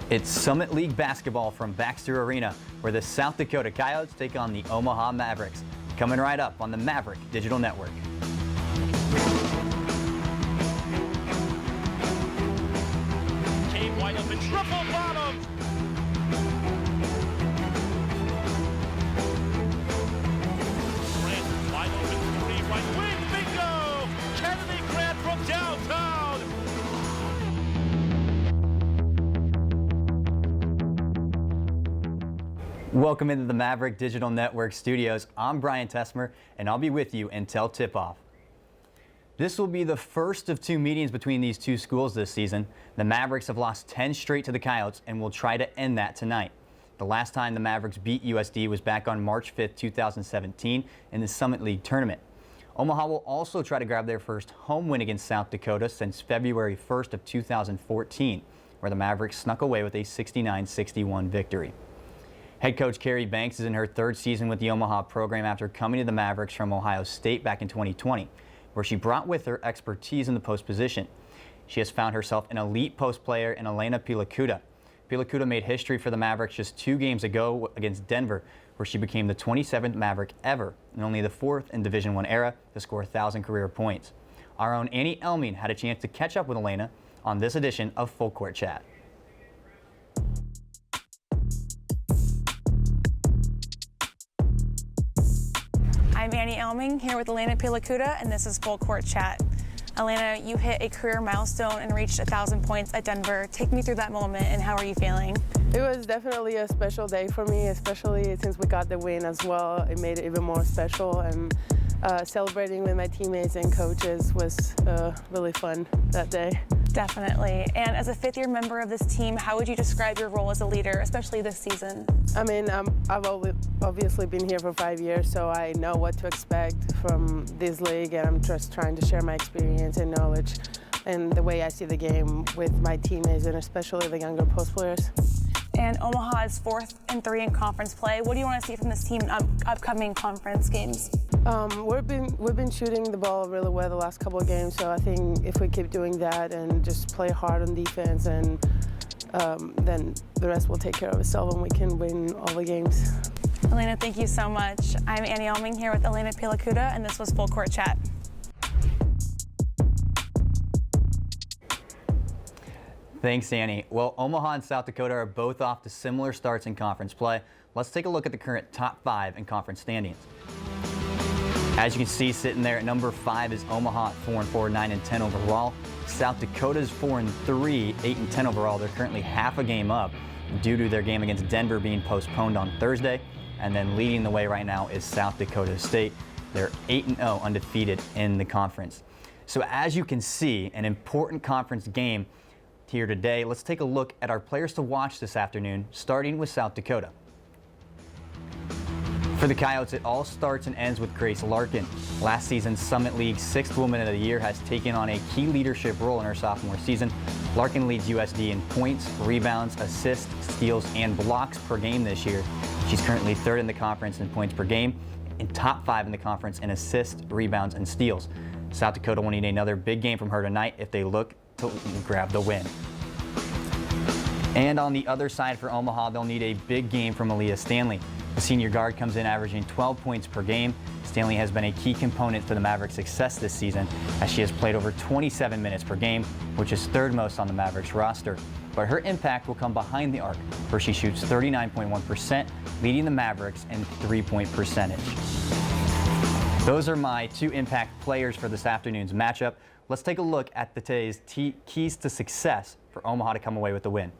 It's Summit League basketball from Baxter Arena, where the South Dakota Coyotes take on the Omaha Mavericks. Coming right up on the Maverick Digital Network. Came wide open, triple bottom. Grant wide open, three right wing, bingo! Kennedy Grant from downtown. Welcome into the Maverick Digital Network studios. I'm Brian Tesmer, and I'll be with you until tip-off. This will be the first of two meetings between these two schools this season. The Mavericks have lost 10 straight to the Coyotes and will try to end that tonight. The last time the Mavericks beat USD was back on March 5th, 2017 in the Summit League tournament. Omaha will also try to grab their first home win against South Dakota since February 1st of 2014, where the Mavericks snuck away with a 69-61 victory. Head coach Carrie Banks is in her third season with the Omaha program after coming to the Mavericks from Ohio State back in 2020, where she brought with her expertise in the post position. She has found herself an elite post player in Elena Pilacuda. Pilacuda made history for the Mavericks just 2 games ago against Denver, where she became the 27th Maverick ever and only the 4th in Division I era to score 1,000 career points. Our own Annie Elming had a chance to catch up with Elena on this edition of Full Court Chat. I'm Annie Elming here with Elena Pilacuda, and this is Full Court Chat. Elena, you hit a career milestone and reached 1,000 points at Denver. Take me through that moment, and how are you feeling? It was definitely a special day for me, especially since we got the win as well. It made it even more special, and celebrating with my teammates and coaches was really fun that day. Definitely. And as a fifth-year member of this team, how would you describe your role as a leader, especially this season? I mean, I've obviously been here for 5 years, so I know what to expect from this league, and I'm just trying to share my experience and knowledge and the way I see the game with my teammates and especially the younger post players. And Omaha is 4th and 3 in conference play. What do you want to see from this team in upcoming conference games? We've been shooting the ball really well the last couple of games, so I think if we keep doing that and just play hard on defense, and then the rest will take care of itself and we can win all the games. Elena, thank you so much. I'm Annie Elming here with Elena Pilacuda, and this was Full Court Chat. Thanks, Annie. Well, Omaha and South Dakota are both off to similar starts in conference play. Let's take a look at the current top 5 in conference standings. As you can see, sitting there at number 5 is Omaha at 4-4, 9-10 overall. South Dakota's 4-3, 8-10 overall. They're currently half a game up due to their game against Denver being postponed on Thursday. And then leading the way right now is South Dakota State. They're 8-0, undefeated in the conference. So as you can see, an important conference game here today. Let's take a look at our players to watch this afternoon, starting with South Dakota. For the Coyotes, it all starts and ends with Grace Larkin. Last season's Summit League 6th Woman of the Year has taken on a key leadership role in her sophomore season. Larkin leads USD in points, rebounds, assists, steals, and blocks per game this year. She's currently 3rd in the conference in points per game and top 5 in the conference in assists, rebounds, and steals. South Dakota will need another big game from her tonight if they look to grab the win. And on the other side for Omaha, they'll need a big game from Aaliyah Stanley. The senior guard comes in averaging 12 points per game. Stanley has been a key component for the Mavericks' success this season, as she has played over 27 minutes per game, which is 3rd most on the Mavericks roster. But her impact will come behind the arc, where she shoots 39.1%, leading the Mavericks in 3-point percentage. Those are my 2 impact players for this afternoon's matchup. Let's take a look at today's keys to success for Omaha to come away with the win.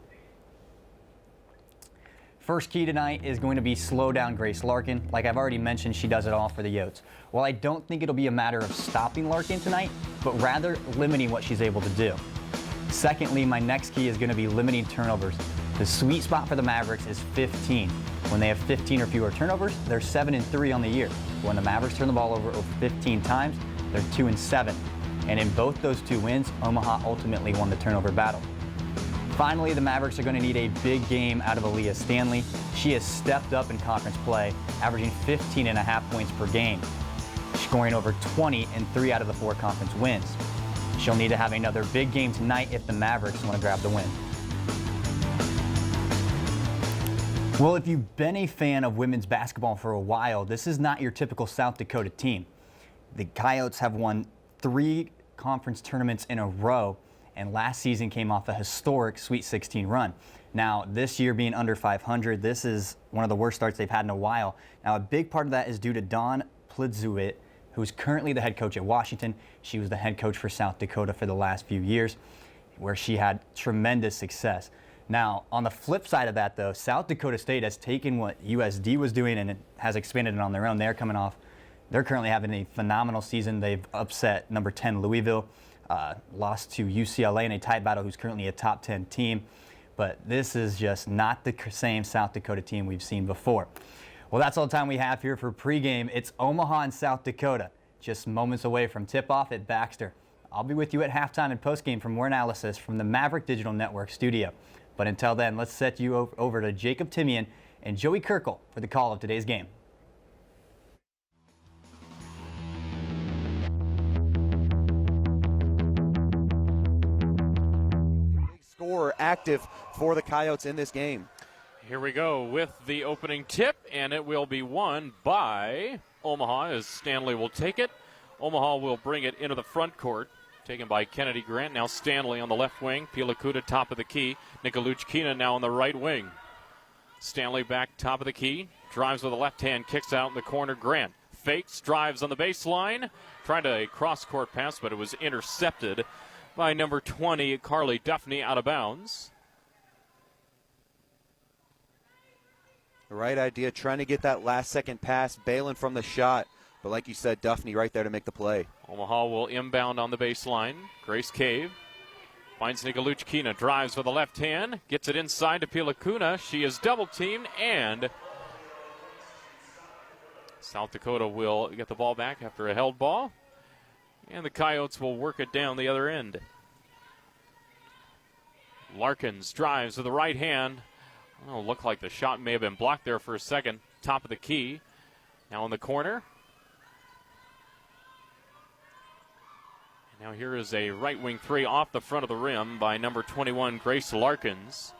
First key tonight is going to be slow down Grace Larkin. Like I've already mentioned, she does it all for the Yotes. While I don't think it'll be a matter of stopping Larkin tonight, but rather limiting what she's able to do. Secondly, my next key is going to be limiting turnovers. The sweet spot for the Mavericks is 15. When they have 15 or fewer turnovers, they're 7-3 on the year. When the Mavericks turn the ball over 15 times, they're 2-7. And in both those 2 wins, Omaha ultimately won the turnover battle. Finally, the Mavericks are going to need a big game out of Aaliyah Stanley. She has stepped up in conference play, averaging 15.5 points per game, scoring over 20 in 3 out of the 4 conference wins. She'll need to have another big game tonight if the Mavericks want to grab the win. Well, if you've been a fan of women's basketball for a while, this is not your typical South Dakota team. The Coyotes have won 3 conference tournaments in a row, and last season came off a historic Sweet 16 run. Now, this year being under 500, this is one of the worst starts they've had in a while. Now, a big part of that is due to Dawn Pliszewicz, who's currently the head coach at Washington. She was the head coach for South Dakota for the last few years, where she had tremendous success. Now, on the flip side of that, though, South Dakota State has taken what USD was doing and it has expanded it on their own. They're currently having a phenomenal season. They've upset number 10 Louisville, lost to UCLA in a tight battle, who's currently a top 10 team. But this is just not the same South Dakota team we've seen before. Well, that's all the time we have here for pregame. It's Omaha and South Dakota, just moments away from tip-off at Baxter. I'll be with you at halftime and postgame for more analysis from the Maverick Digital Network studio. But until then, let's set you over to Jacob Timian and Joey Kirkle for the call of today's game. Big scorer active for the Coyotes in this game. Here we go with the opening tip, and it will be won by Omaha as Stanley will take it. Omaha will bring it into the front court. Taken by Kennedy Grant. Now Stanley on the left wing. Pilakuta top of the key. Nikoluchkina now on the right wing. Stanley back top of the key. Drives with the left hand. Kicks out in the corner. Grant fakes. Drives on the baseline. Trying to cross-court pass, but it was intercepted by number 20, Carly Duffney, out of bounds. The right idea, trying to get that last-second pass, bailing from the shot. But like you said, Duffney right there to make the play. Omaha will inbound on the baseline. Grace Cave finds Nikoluchkina, drives with the left hand, gets it inside to Pilakuna. She is double-teamed, and South Dakota will get the ball back after a held ball. And the Coyotes will work it down the other end. Larkins drives with the right hand. Oh, looked like the shot may have been blocked there for a second. Top of the key. Now in the corner. Now here is a right wing three off the front of the rim by number 21, Grace Larkins.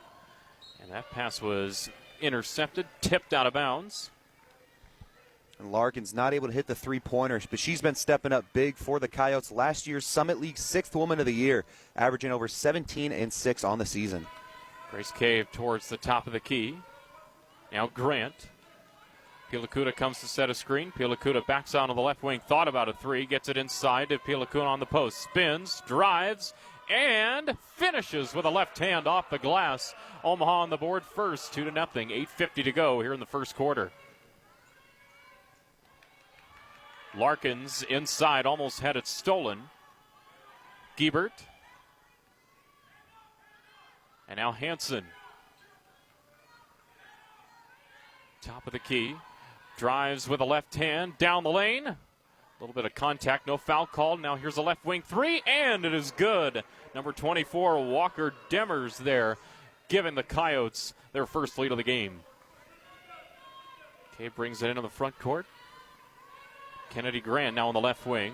And that pass was intercepted, tipped out of bounds. And Larkins not able to hit the three-pointers, but she's been stepping up big for the Coyotes. Last year's Summit League 6th Woman of the Year, averaging over 17 and 6 on the season. Grace Cave towards the top of the key. Now Grant. Pilakuta comes to set a screen. Pilakuta backs out on the left wing. Thought about a three. Gets it inside to Pilakuta on the post. Spins, drives, and finishes with a left hand off the glass. Omaha on the board first, 2-0. 8:50 to go here in the first quarter. Larkins inside, almost had it stolen. Giebert. And now Hansen. Top of the key. Drives with a left hand down the lane. A little bit of contact, no foul called. Now here's a left wing three, and it is good. Number 24, Walker Demers there, giving the Coyotes their first lead of the game. Cave brings it into the front court. Kennedy Grant now on the left wing.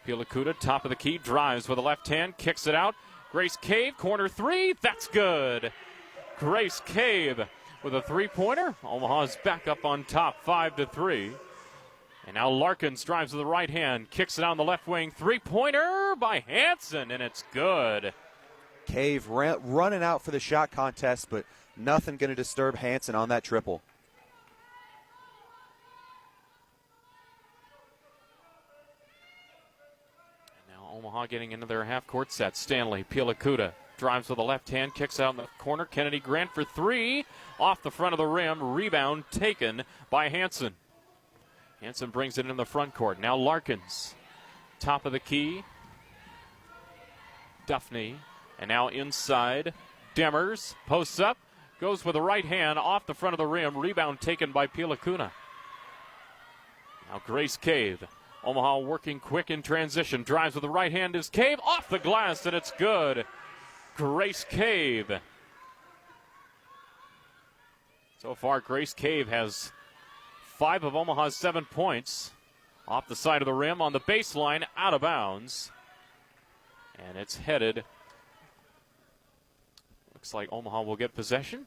Pilakuta, top of the key, drives with a left hand, kicks it out. Grace Cave, corner three, that's good. Grace Cave with a three-pointer. Omaha's back up on top, 5-3. And now Larkins drives with the right hand, kicks it on the left wing. Three-pointer by Hansen, and it's good. Cave running out for the shot contest, but nothing going to disturb Hansen on that triple. And now Omaha getting into their half-court set. Stanley, Pilakuta. Drives with the left hand, kicks out in the corner. Kennedy Grant for three. Off the front of the rim. Rebound taken by Hansen. Hansen brings it in the front court. Now Larkins. Top of the key. Duffney. And now inside. Demers. Posts up. Goes with the right hand. Off the front of the rim. Rebound taken by Pilakuna. Now Grace Cave. Omaha working quick in transition. Drives with the right hand is Cave. Off the glass, and it's good. Grace Cave. So far, Grace Cave has 5 of Omaha's 7 points. Off the side of the rim, on the baseline, out of bounds. And it's headed. Looks like Omaha will get possession.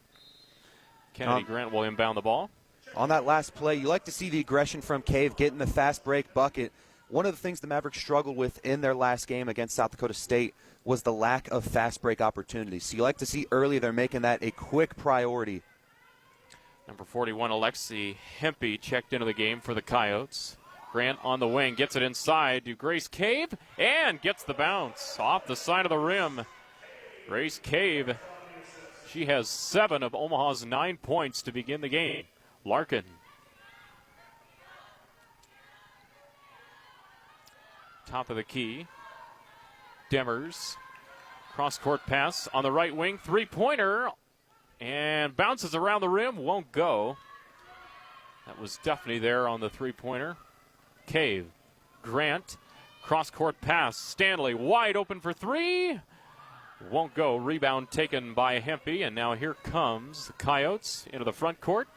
Kennedy Grant will inbound the ball. On that last play, you like to see the aggression from Cave, getting the fast break bucket. One of the things the Mavericks struggled with in their last game against South Dakota State was the lack of fast break opportunities. So you like to see early they're making that a quick priority. Number 41, Alexi Hempy, checked into the game for the Coyotes. Grant on the wing, gets it inside to Grace Cave, and gets the bounce off the side of the rim. Grace Cave, she has 7 of Omaha's 9 points to begin the game. Larkin. Top of the key. Demers. Cross-court pass on the right wing. Three-pointer. And bounces around the rim. Won't go. That was Duffney there on the three-pointer. Cave. Grant. Cross-court pass. Stanley wide open for three. Won't go. Rebound taken by Hempy. And now here comes the Coyotes into the front court.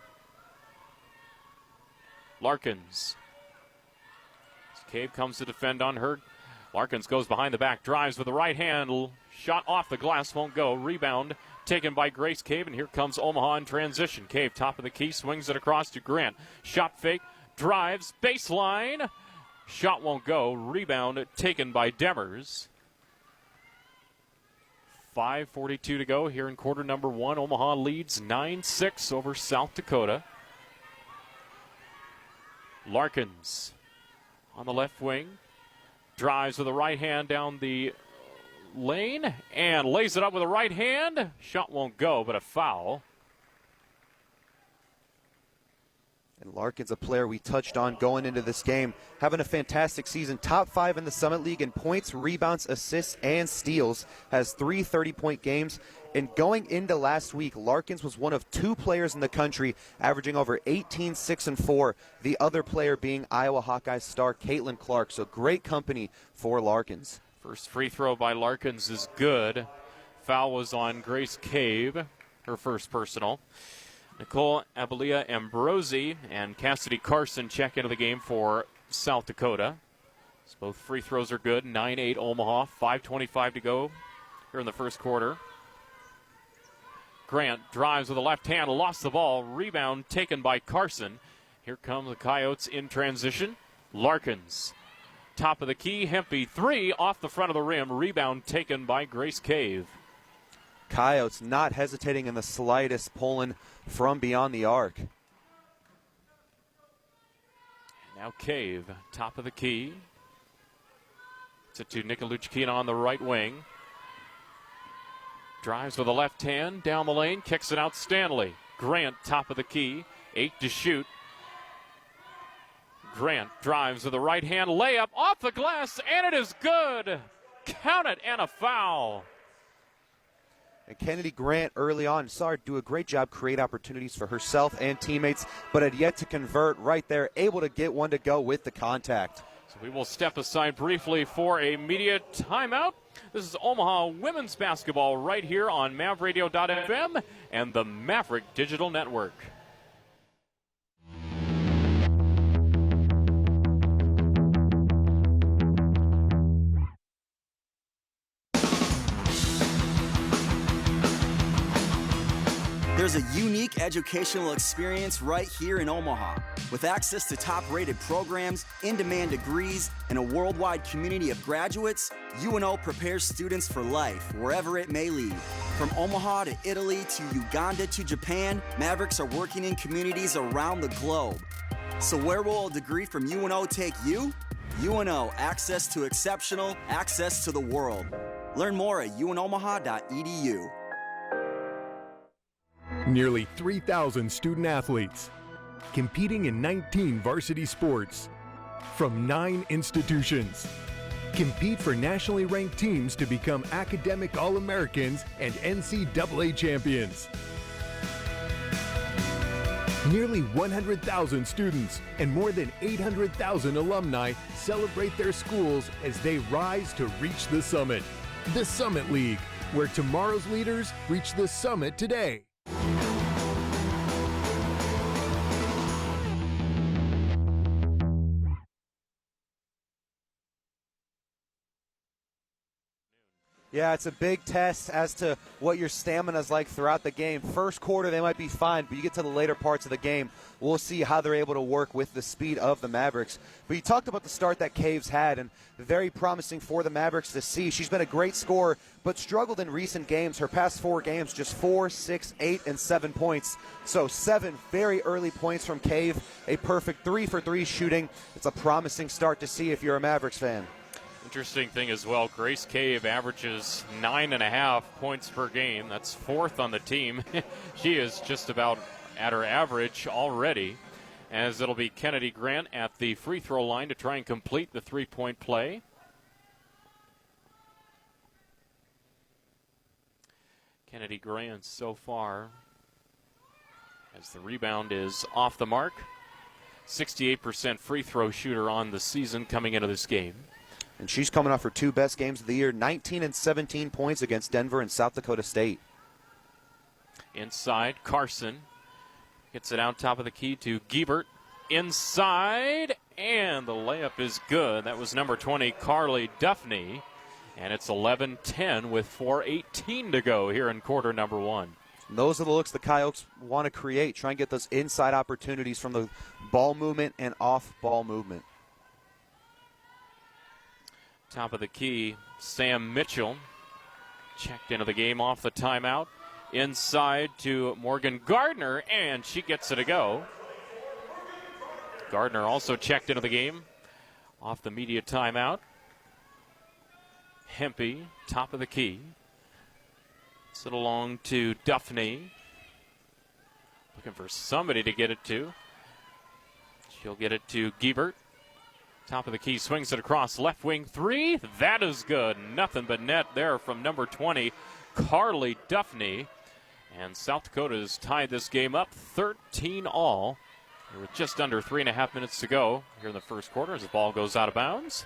Larkins. Cave comes to defend on her. Larkins goes behind the back, drives with the right hand. Shot off the glass, won't go. Rebound taken by Grace Cave, and here comes Omaha in transition. Cave, top of the key, swings it across to Grant. Shot fake, drives, baseline. Shot won't go. Rebound taken by Demers. 5:42 to go here in quarter number 1. Omaha leads 9-6 over South Dakota. Larkins on the left wing. Drives with the right hand down the lane and lays it up with the right hand. Shot won't go, but a foul. And Larkin's a player we touched on going into this game, having a fantastic season. Top 5 in the Summit League in points, rebounds, assists, and steals. Has 3 30-point games. And going into last week, Larkins was one of 2 players in the country averaging over 18, 6, and 4. The other player being Iowa Hawkeyes star Caitlin Clark. So great company for Larkins. First free throw by Larkins is good. Foul was on Grace Cave, her first personal. Nicole Abelia Ambrosi and Cassidy Carson check into the game for South Dakota. So both free throws are good. 9-8 Omaha. 5:25 to go here in the first quarter. Grant drives with the left hand, lost the ball. Rebound taken by Carson. Here come the Coyotes in transition. Larkins, top of the key. Hempy, 3 off the front of the rim. Rebound taken by Grace Cave. Coyotes not hesitating in the slightest, pulling from beyond the arc. Now Cave, top of the key. It's it to Nikoluchkina on the right wing. Drives with the left hand, down the lane, kicks it out Stanley. Grant, top of the key, 8 to shoot. Grant drives with the right hand, layup off the glass, and it is good. Count it, and a foul. And Kennedy Grant early on saw her do a great job, create opportunities for herself and teammates, but had yet to convert right there, able to get one to go with the contact. So we will step aside briefly for a media timeout. This is Omaha women's basketball right here on MavRadio.fm and the Maverick Digital Network. There's a unique educational experience right here in Omaha. With access to top-rated programs, in-demand degrees, and a worldwide community of graduates, UNO prepares students for life, wherever it may lead. From Omaha to Italy to Uganda to Japan, Mavericks are working in communities around the globe. So where will a degree from UNO take you? UNO, access to exceptional, access to the world. Learn more at unomaha.edu. Nearly 3,000 student athletes competing in 19 varsity sports from 9 institutions. Compete for nationally ranked teams to become academic All-Americans and NCAA champions. Nearly 100,000 students and more than 800,000 alumni celebrate their schools as they rise to reach the summit. The Summit League, where tomorrow's leaders reach the summit today. Yeah, it's a big test as to what your stamina is like throughout the game. First quarter, they might be fine, but you get to the later parts of the game, we'll see how they're able to work with the speed of the Mavericks. But you talked about the start that Caves had, and very promising for the Mavericks to see. She's been a great scorer, but struggled in recent games. Her past 4 games, just 4, 6, 8, and 7 points. So 7 very early points from Cave, a perfect 3 for 3 shooting. It's a promising start to see if you're a Mavericks fan. Interesting thing as well, Grace Cave averages 9.5 points per game. That's 4th on the team. She is just about at her average already, as it'll be Kennedy Grant at the free throw line to try and complete the 3-point play. Kennedy Grant so far, as the rebound is off the mark, 68% free throw shooter on the season coming into this game. And she's coming off her 2 best games of the year, 19 and 17 points against Denver and South Dakota State. Inside, Carson gets it out top of the key to Giebert. Inside, and the layup is good. That was number 20, Carly Duffney. And it's 11-10 with 4:18 to go here in quarter number 1. And those are the looks the Coyotes want to create, try and get those inside opportunities from the ball movement and off-ball movement. Top of the key, Sam Mitchell checked into the game off the timeout. Inside to Morgan Gardner, and she gets it to go. Gardner also checked into the game off the media timeout. Hempy, top of the key. Gets it along to Duffney. Looking for somebody to get it to. She'll get it to Giebert. Top of the key, swings it across, left wing 3. That is good. Nothing but net there from number 20, Carly Duffney. And South Dakota has tied this game up 13-all. With just under 3.5 minutes to go here in the first quarter as the ball goes out of bounds.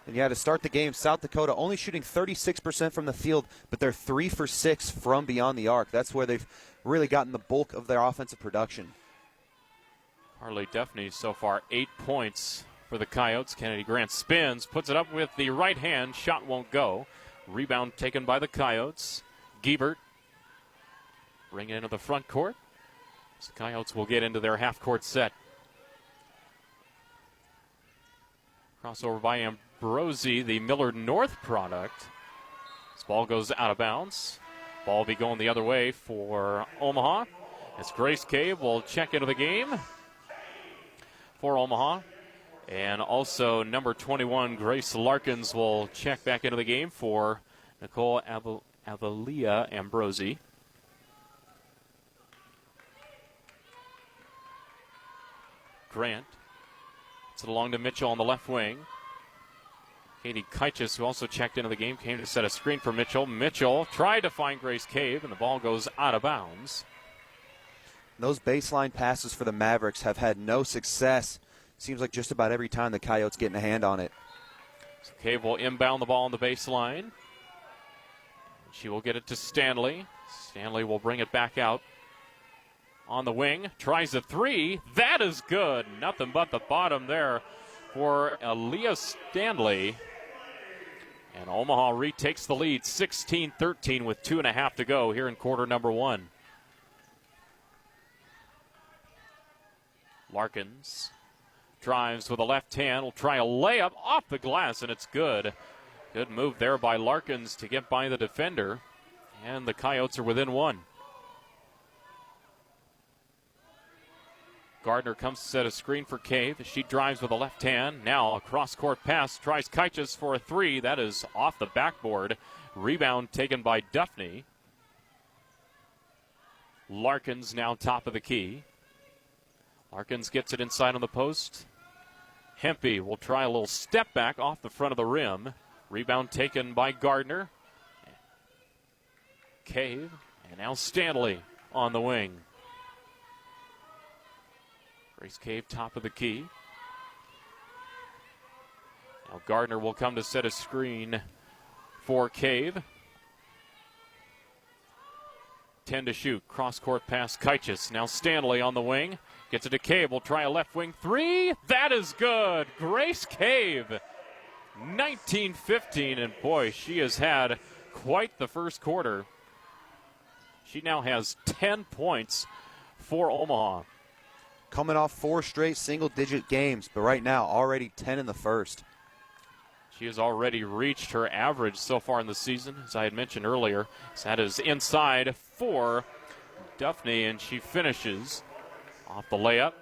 And yeah, to start the game, South Dakota only shooting 36% from the field, but they're 3 for 6 from beyond the arc. That's where they've really gotten the bulk of their offensive production. Carly Duffney so far 8 points for the Coyotes. Kennedy Grant spins, puts it up with the right hand. Shot won't go. Rebound taken by the Coyotes. Giebert bring it into the front court. So the Coyotes will get into their half-court set. Crossover by Ambrosi, the Millard North product. This ball goes out of bounds. Ball will be going the other way for Omaha. As Grace Cave will check into the game for Omaha. And also number 21, Grace Larkins, will check back into the game for Nicole Avalia Ambrosi. Grant. It's along to Mitchell on the left wing. Katie Kaichis, who also checked into the game, came to set a screen for Mitchell. Mitchell tried to find Grace Cave, and the ball goes out of bounds. Those baseline passes for the Mavericks have had no success. Seems like just about every time the Coyotes getting a hand on it. So Cave will inbound the ball on the baseline. She will get it to Stanley. Stanley will bring it back out on the wing. Tries a 3. That is good. Nothing but the bottom there for Aaliyah Stanley. And Omaha retakes the lead 16-13 with 2.5 to go here in quarter number 1. Larkins drives with a left hand, will try a layup off the glass, and it's good. Good move there by Larkins to get by the defender, and the Coyotes are within 1. Gardner comes to set a screen for Cave. She drives with a left hand. Now a cross-court pass. Tries Kaichis for a 3. That is off the backboard. Rebound taken by Duffney. Larkins now top of the key. Larkins gets it inside on the post. Hempy will try a little step back off the front of the rim. Rebound taken by Gardner. Cave, and now Stanley on the wing. Grace Cave top of the key. Now Gardner will come to set a screen for Cave. 10 to shoot. Cross-court pass, Kaichis. Now Stanley on the wing. Gets it to Cave. Will try a left wing 3. That is good. Grace Cave 19-15, and boy, she has had quite the first quarter. She now has 10 points for Omaha. Coming off 4 straight single-digit games, but right now already 10 in the first. She has already reached her average so far in the season, as I had mentioned earlier. So that is inside for Duffney, and she finishes off the layup.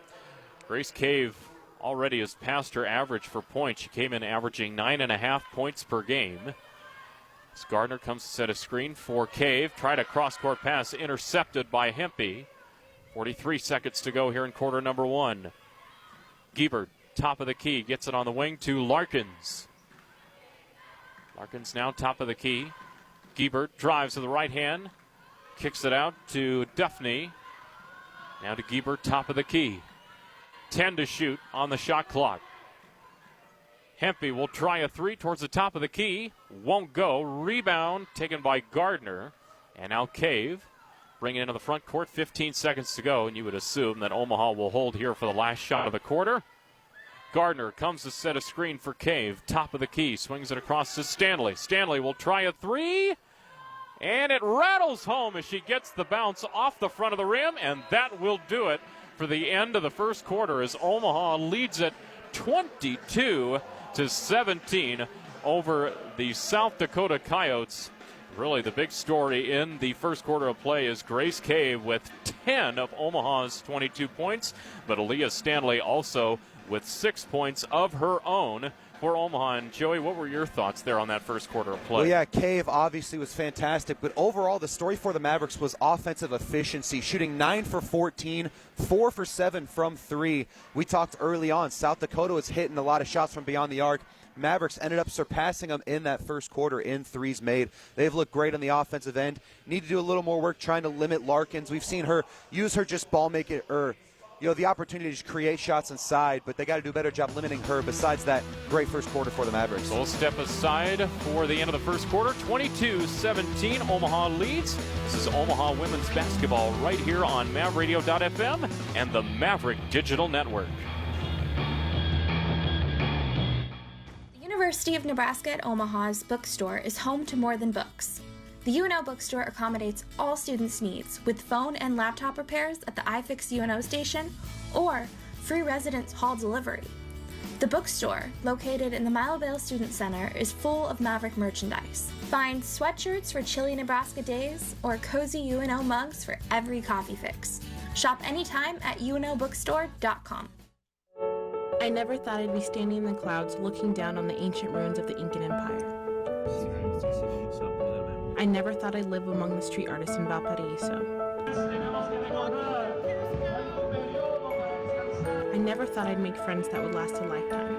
Grace Cave already has passed her average for points. She came in averaging 9.5 points per game. As Gardner comes to set a screen for Cave. Tried a cross-court pass, intercepted by Hempy. 43 seconds to go here in quarter number 1. Giebert, top of the key, gets it on the wing to Larkins. Larkins now top of the key. Giebert drives to the right hand, kicks it out to Duffney. Now to Giebert, top of the key. 10 to shoot on the shot clock. Hempy will try a 3 towards the top of the key. Won't go. Rebound taken by Gardner. And now Cave bringing it into the front court. 15 seconds to go, and you would assume that Omaha will hold here for the last shot of the quarter. Gardner comes to set a screen for Cave. Top of the key. Swings it across to Stanley. Stanley will try a 3. And it rattles home as she gets the bounce off the front of the rim. And that will do it for the end of the first quarter as Omaha leads it 22-17 over the South Dakota Coyotes. Really the big story in the first quarter of play is Grace Cave with 10 of Omaha's 22 points, but Aaliyah Stanley also with 6 points of her own for Omaha. And Joey, what were your thoughts there on that first quarter of play? Well, yeah, Cave obviously was fantastic, but overall the story for the Mavericks was offensive efficiency, shooting 9 for 14, 4 for 7 from 3. We talked early on, South Dakota was hitting a lot of shots from beyond the arc. Mavericks ended up surpassing them in that first quarter in threes made. They've looked great on the offensive end. Need to do a little more work trying to limit Larkins. We've seen her use her just ball making, or the opportunity to create shots inside, but they got to do a better job limiting her. Besides that, great first quarter for the Mavericks. So we'll step aside for the end of the first quarter. 22-17, Omaha leads. This is Omaha women's basketball right here on MavRadio.fm and the Maverick Digital Network. The University of Nebraska at Omaha's bookstore is home to more than books. The UNO bookstore accommodates all students' needs with phone and laptop repairs at the iFix UNO station or free residence hall delivery. The bookstore, located in the Milevale Student Center, is full of Maverick merchandise. Find sweatshirts for chilly Nebraska days or cozy UNO mugs for every coffee fix. Shop anytime at unobookstore.com. I never thought I'd be standing in the clouds looking down on the ancient ruins of the Incan Empire. I never thought I'd live among the street artists in Valparaiso. I never thought I'd make friends that would last a lifetime.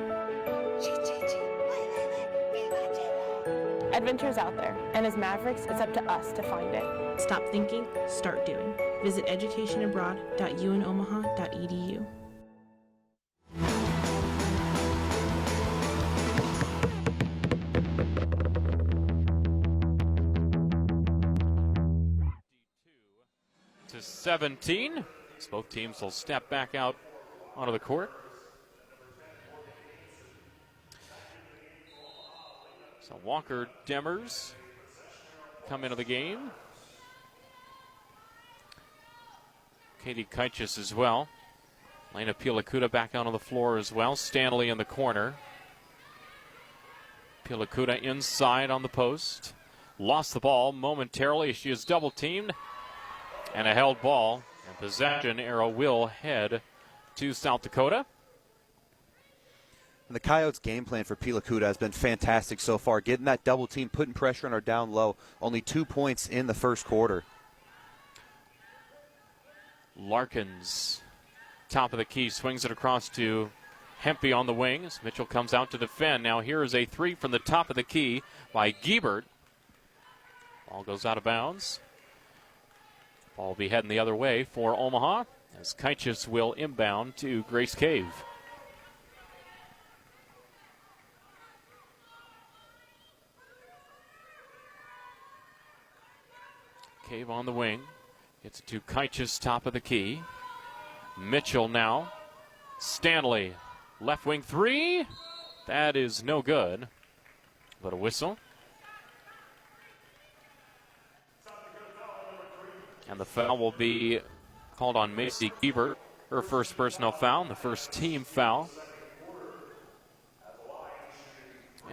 Adventure's out there, and as Mavericks, it's up to us to find it. Stop thinking, start doing. Visit educationabroad.unomaha.edu. To 17, so both teams will step back out onto the court. So Walker Demers come into the game. Katie Kaichis as well. Lena Pilakuta back out on the floor as well. Stanley in the corner. Pilakuta inside on the post. Lost the ball momentarily. She is double teamed. And a held ball. And possession arrow will head to South Dakota. And the Coyotes' game plan for Pilakuta has been fantastic so far. Getting that double team, putting pressure on her down low. Only 2 points in the first quarter. Larkins, top of the key, swings it across to Hempy on the wings. Mitchell comes out to defend. Now here is a 3 from the top of the key by Giebert. Ball goes out of bounds. Ball will be heading the other way for Omaha as Kaichis will inbound to Grace Cave. Cave on the wing. Gets it to Kaichis, top of the key. Mitchell now. Stanley, left wing 3. That is no good. but a whistle. And the foul will be called on Macy Gebert, her first personal foul, and the first team foul.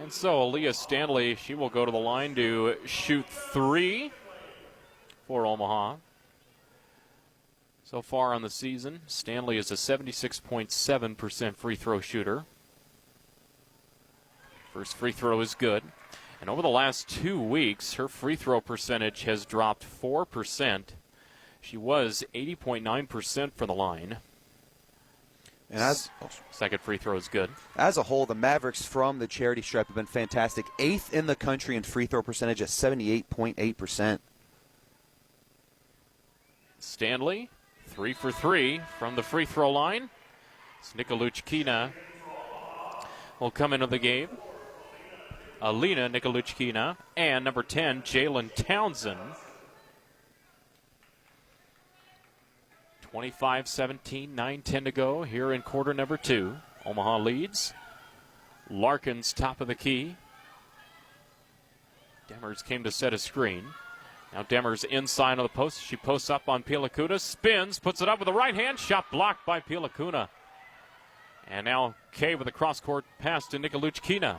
And so Aaliyah Stanley, she will go to the line to shoot 3 for Omaha. So far on the season, Stanley is a 76.7% free throw shooter. First free throw is good. And over the last 2 weeks, her free throw percentage has dropped 4%. She was 80.9% for the line. And second free throw is good. As a whole, the Mavericks from the charity stripe have been fantastic. 8th in the country in free throw percentage at 78.8%. Stanley, 3 for 3 from the free throw line. Nikoluchkina will come into the game. Alina Nikoluchkina and number 10, Jalen Townsend. 25-17, 9-10 to go here in quarter number 2. Omaha leads. Larkins top of the key. Demers came to set a screen. Now Demers inside of the post. She posts up on Pilakuta, spins, puts it up with the right hand. Shot blocked by Pilakuna. And now Cave with a cross-court pass to Nikoluchkina.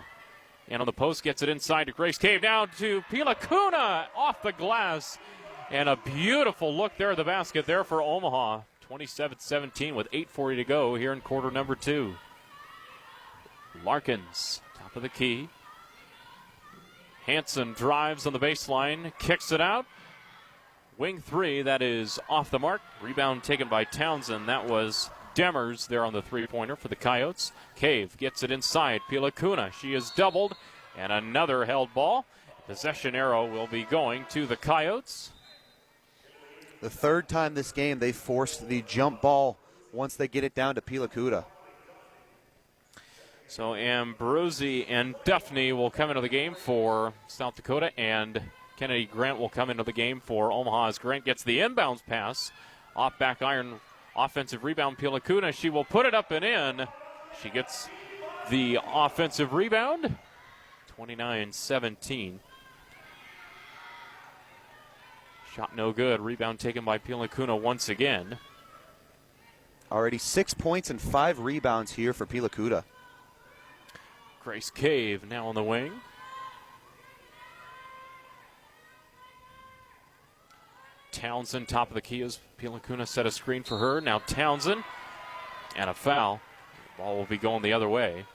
And on the post, gets it inside to Grace Cave. Down to Pilakuna off the glass. And a beautiful look there at the basket there for Omaha. 27-17 with 8:40 to go here in quarter number 2. Larkins, top of the key. Hanson drives on the baseline, kicks it out. Wing 3, that is off the mark. Rebound taken by Townsend. That was Demers there on the three-pointer for the Coyotes. Cave gets it inside. Pilakuna, she is doubled. And another held ball. Possession arrow will be going to the Coyotes. The third time this game they forced the jump ball once they get it down to Pilakuta. So Ambrosi and Duffney will come into the game for South Dakota, and Kennedy Grant will come into the game for Omaha as Grant gets the inbounds pass. Off back iron, offensive rebound, Pilakuna. She will put it up and in. She gets the offensive rebound. 29-17. Shot no good. Rebound taken by Pilakuna once again. Already 6 points and 5 rebounds here for Pilakuta. Grace Cave now on the wing. Townsend top of the key as Pilakuna set a screen for her. Now Townsend and a foul. The ball will be going the other way.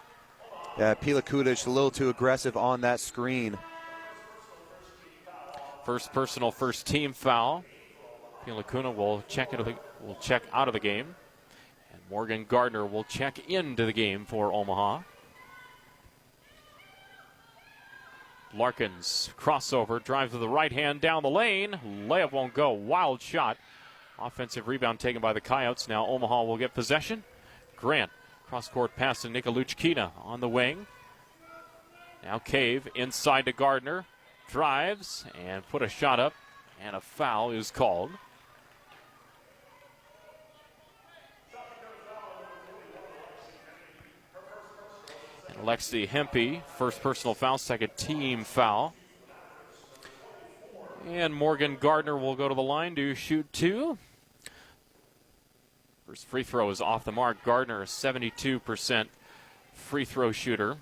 Yeah, Pilakuta is a little too aggressive on that screen. First personal, first team foul. Pilakuna will check out of the game. And Morgan Gardner will check into the game for Omaha. Larkins, crossover, drives with the right hand down the lane. Layup won't go. Wild shot. Offensive rebound taken by the Coyotes. Now Omaha will get possession. Grant, cross-court pass to Nikoluchkina on the wing. Now Cave inside to Gardner. Drives and put a shot up, and a foul is called. And Lexi Hempy, first personal foul, second team foul. And Morgan Gardner will go to the line to shoot 2. First free throw is off the mark. Gardner, a 72% free throw shooter.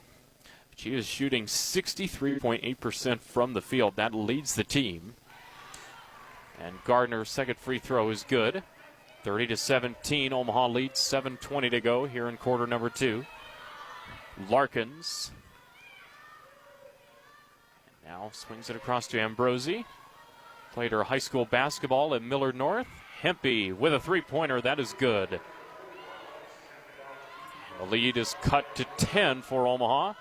She is shooting 63.8% from the field. That leads the team. And Gardner's second free throw is good. 30-17, Omaha leads, 7:20 to go here in quarter number 2. Larkins. And now swings it across to Ambrosi. Played her high school basketball at Millard North. Hempy with a three-pointer, that is good. The lead is cut to 10 for Omaha.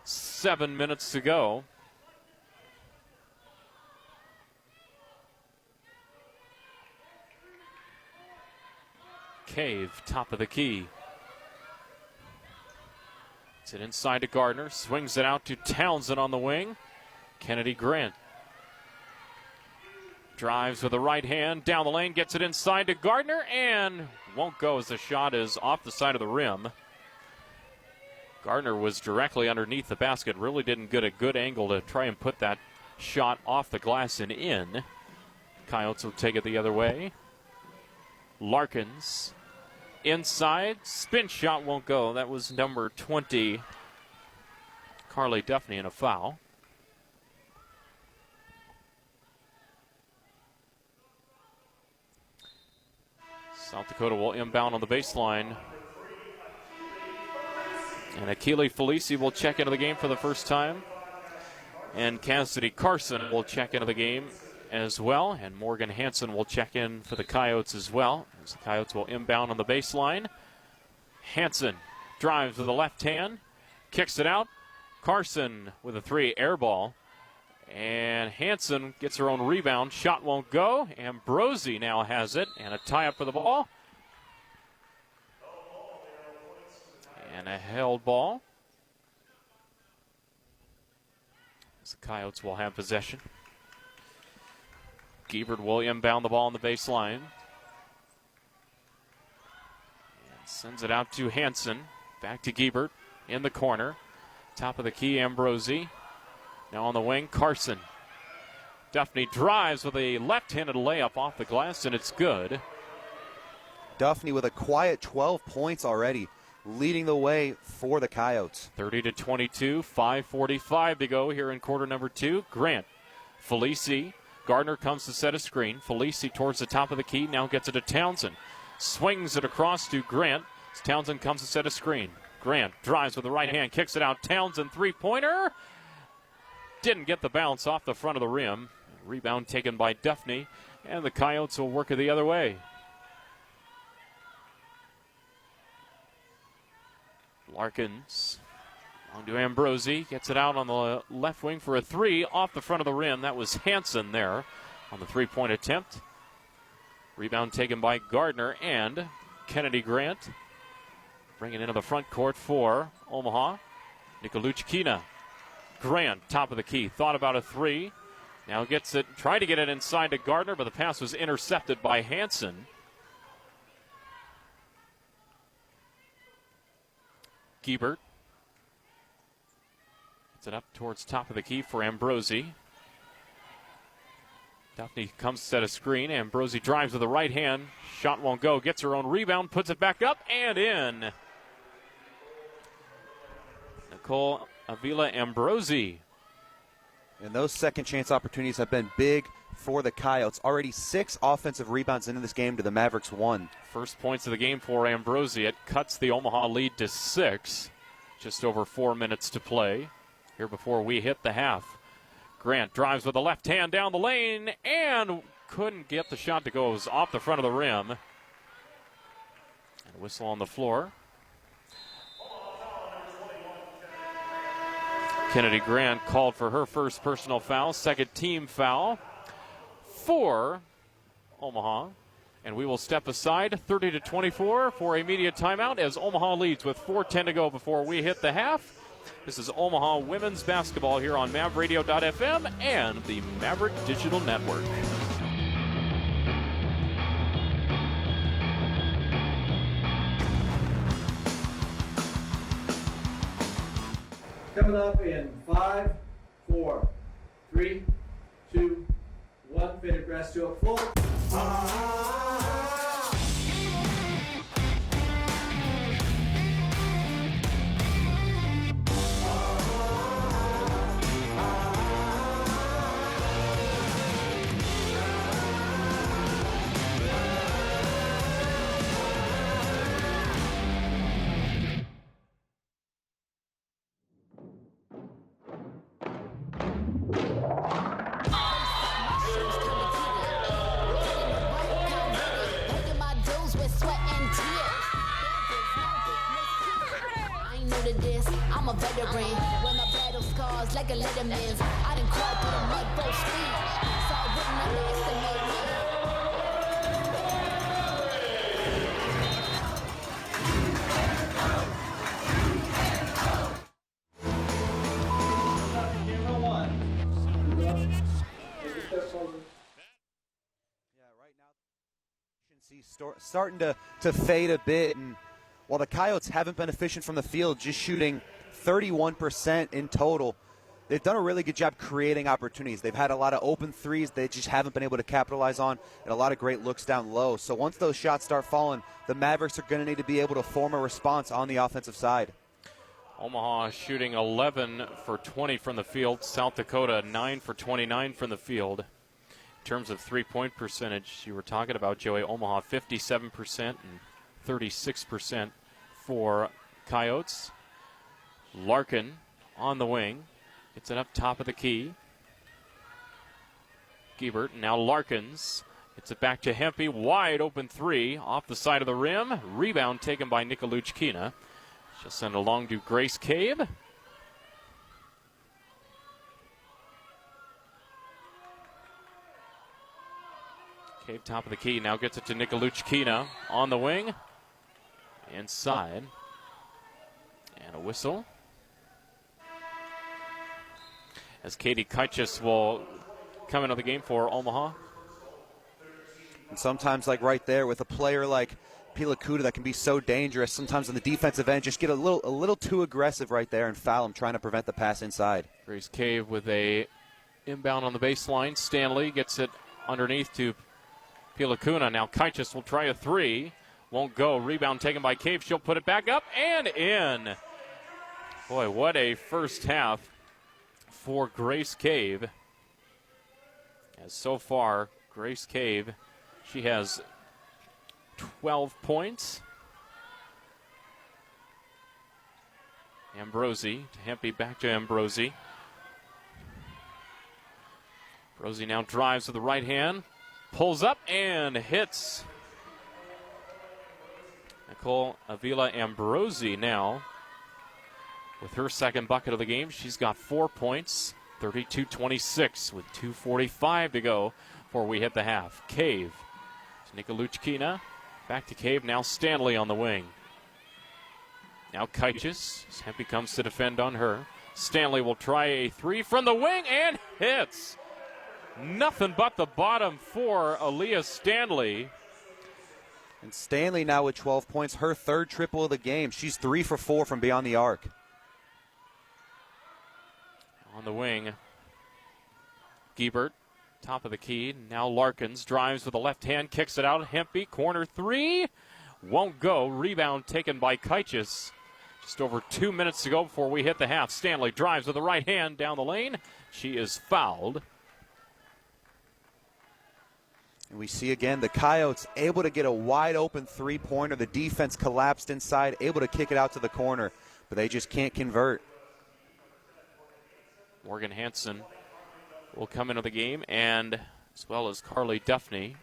7 minutes to go. Cave, top of the key. It's it inside to Gardner. Swings it out to Townsend on the wing. Kennedy Grant. Drives with the right hand. Down the lane. Gets it inside to Gardner. And won't go as the shot is off the side of the rim. Gardner was directly underneath the basket. Really didn't get a good angle to try and put that shot off the glass and in. Coyotes will take it the other way. Larkins inside. Spin shot won't go. That was number 20, Carly Duffney, in a foul. South Dakota will inbound on the baseline. And Akili Felici will check into the game for the first time. And Cassidy Carson will check into the game as well. And Morgan Hansen will check in for the Coyotes as well, as the Coyotes will inbound on the baseline. Hansen drives with the left hand, kicks it out. Carson with a 3 air ball. And Hansen gets her own rebound. Shot won't go. Ambrosi now has it. And a tie-up for the ball. And a held ball. As the Coyotes will have possession. Giebert will inbound the ball on the baseline. And sends it out to Hansen. Back to Giebert in the corner. Top of the key, Ambrosi. Now on the wing, Carson. Duffney drives with a left-handed layup off the glass, and it's good. Duffney with a quiet 12 points already, leading the way for the Coyotes. 30-22, 5:45 to go here in quarter number 2. Grant, Felici. Gardner comes to set a screen. Felici towards the top of the key, now gets it to Townsend. Swings it across to Grant. As Townsend comes to set a screen. Grant drives with the right hand, kicks it out. Townsend, three-pointer. Didn't get the bounce off the front of the rim. Rebound taken by Duffney, and the Coyotes will work it the other way. Larkins on to Ambrosi, gets it out on the left wing for a 3 off the front of the rim. That was Hansen there on the three-point attempt. Rebound taken by Gardner and Kennedy Grant. Bringing into the front court for Omaha. Nikoluchkina. Grant, top of the key, thought about a 3. Now gets it, tried to get it inside to Gardner, but the pass was intercepted by Hansen. Giebert. Gets it up towards top of the key for Ambrosi. Duffney comes to set a screen. Ambrosi drives with the right hand. Shot won't go. Gets her own rebound, puts it back up and in. Nicole Avila Ambrosi. And those second chance opportunities have been big for the Coyotes. Already 6 offensive rebounds into this game to the Mavericks 1. First points of the game for Ambrosi. It cuts the Omaha lead to 6. Just over 4 minutes to play here before we hit the half. Grant drives with the left hand down the lane and couldn't get the shot to go. It was off the front of the rim. And a whistle on the floor. Kennedy Grant called for her first personal foul, second team foul for Omaha. And we will step aside 30-24 for a media timeout as Omaha leads with 4:10 to go before we hit the half. This is Omaha women's basketball here on MavRadio.fm and the Maverick Digital Network. Coming up in 5, 4, 3, 2, 1. Faded grass to a full. I'm a veteran with my battle scars like a letterman's. I done crawled through the mud both speed. Saw what my last and made me. Starting to fade a bit, and while the Coyotes haven't been efficient from the field, just shooting 31% in total. They've done a really good job creating opportunities. They've had a lot of open threes they just haven't been able to capitalize on, and a lot of great looks down low. So once those shots start falling, the Mavericks are going to need to be able to form a response on the offensive side. Omaha shooting 11 for 20 from the field. South Dakota 9 for 29 from the field. In terms of three-point percentage, you were talking about, Joey, Omaha 57% and 36% for Coyotes. Larkin on the wing. Gets it up top of the key. Giebert, now Larkins. Gets it back to Hempy. Wide open three off the side of the rim. Rebound taken by Nikoluchkina. She'll send it along to Grace Cave. Cave top of the key. Now gets it to Nikoluchkina on the wing. Inside. And a whistle. As Katie Kaichis will come into the game for Omaha. And sometimes, like right there, with a player like Pilakuta that can be so dangerous, sometimes on the defensive end, just get a little too aggressive right there and foul him, trying to prevent the pass inside. Grace Cave with a inbound on the baseline. Stanley gets it underneath to Pilakuna. Now Kaichis will try a three. Won't go. Rebound taken by Cave. She'll put it back up and in. Boy, what a first half for Grace Cave. As so far, Grace Cave, she has 12 points. Ambrosi to Hempy, back to Ambrosi. Ambrosi now drives with the right hand, pulls up and hits. Nicole Avila Ambrosi now with her second bucket of the game. She's got 4 points, 32-26 with 2:45 to go before we hit the half. Cave to Nikoluchkina. Back to Cave. Now Stanley on the wing. Now Kaichis. Hempy comes to defend on her. Stanley will try a three from the wing and hits. Nothing but the bottom for Aaliyah Stanley. And Stanley now with 12 points, her third triple of the game. She's 3 for 4 from beyond the arc. On the wing, Giebert, top of the key. Now Larkins drives with the left hand, kicks it out. Hempy, corner three. Won't go. Rebound taken by Kaichis. Just over 2 minutes to go before we hit the half. Stanley drives with the right hand down the lane. She is fouled. And we see again the Coyotes able to get a wide open three-pointer. The defense collapsed inside, able to kick it out to the corner, but they just can't convert. Morgan Hansen will come into the game, and as well as Carly Duffney.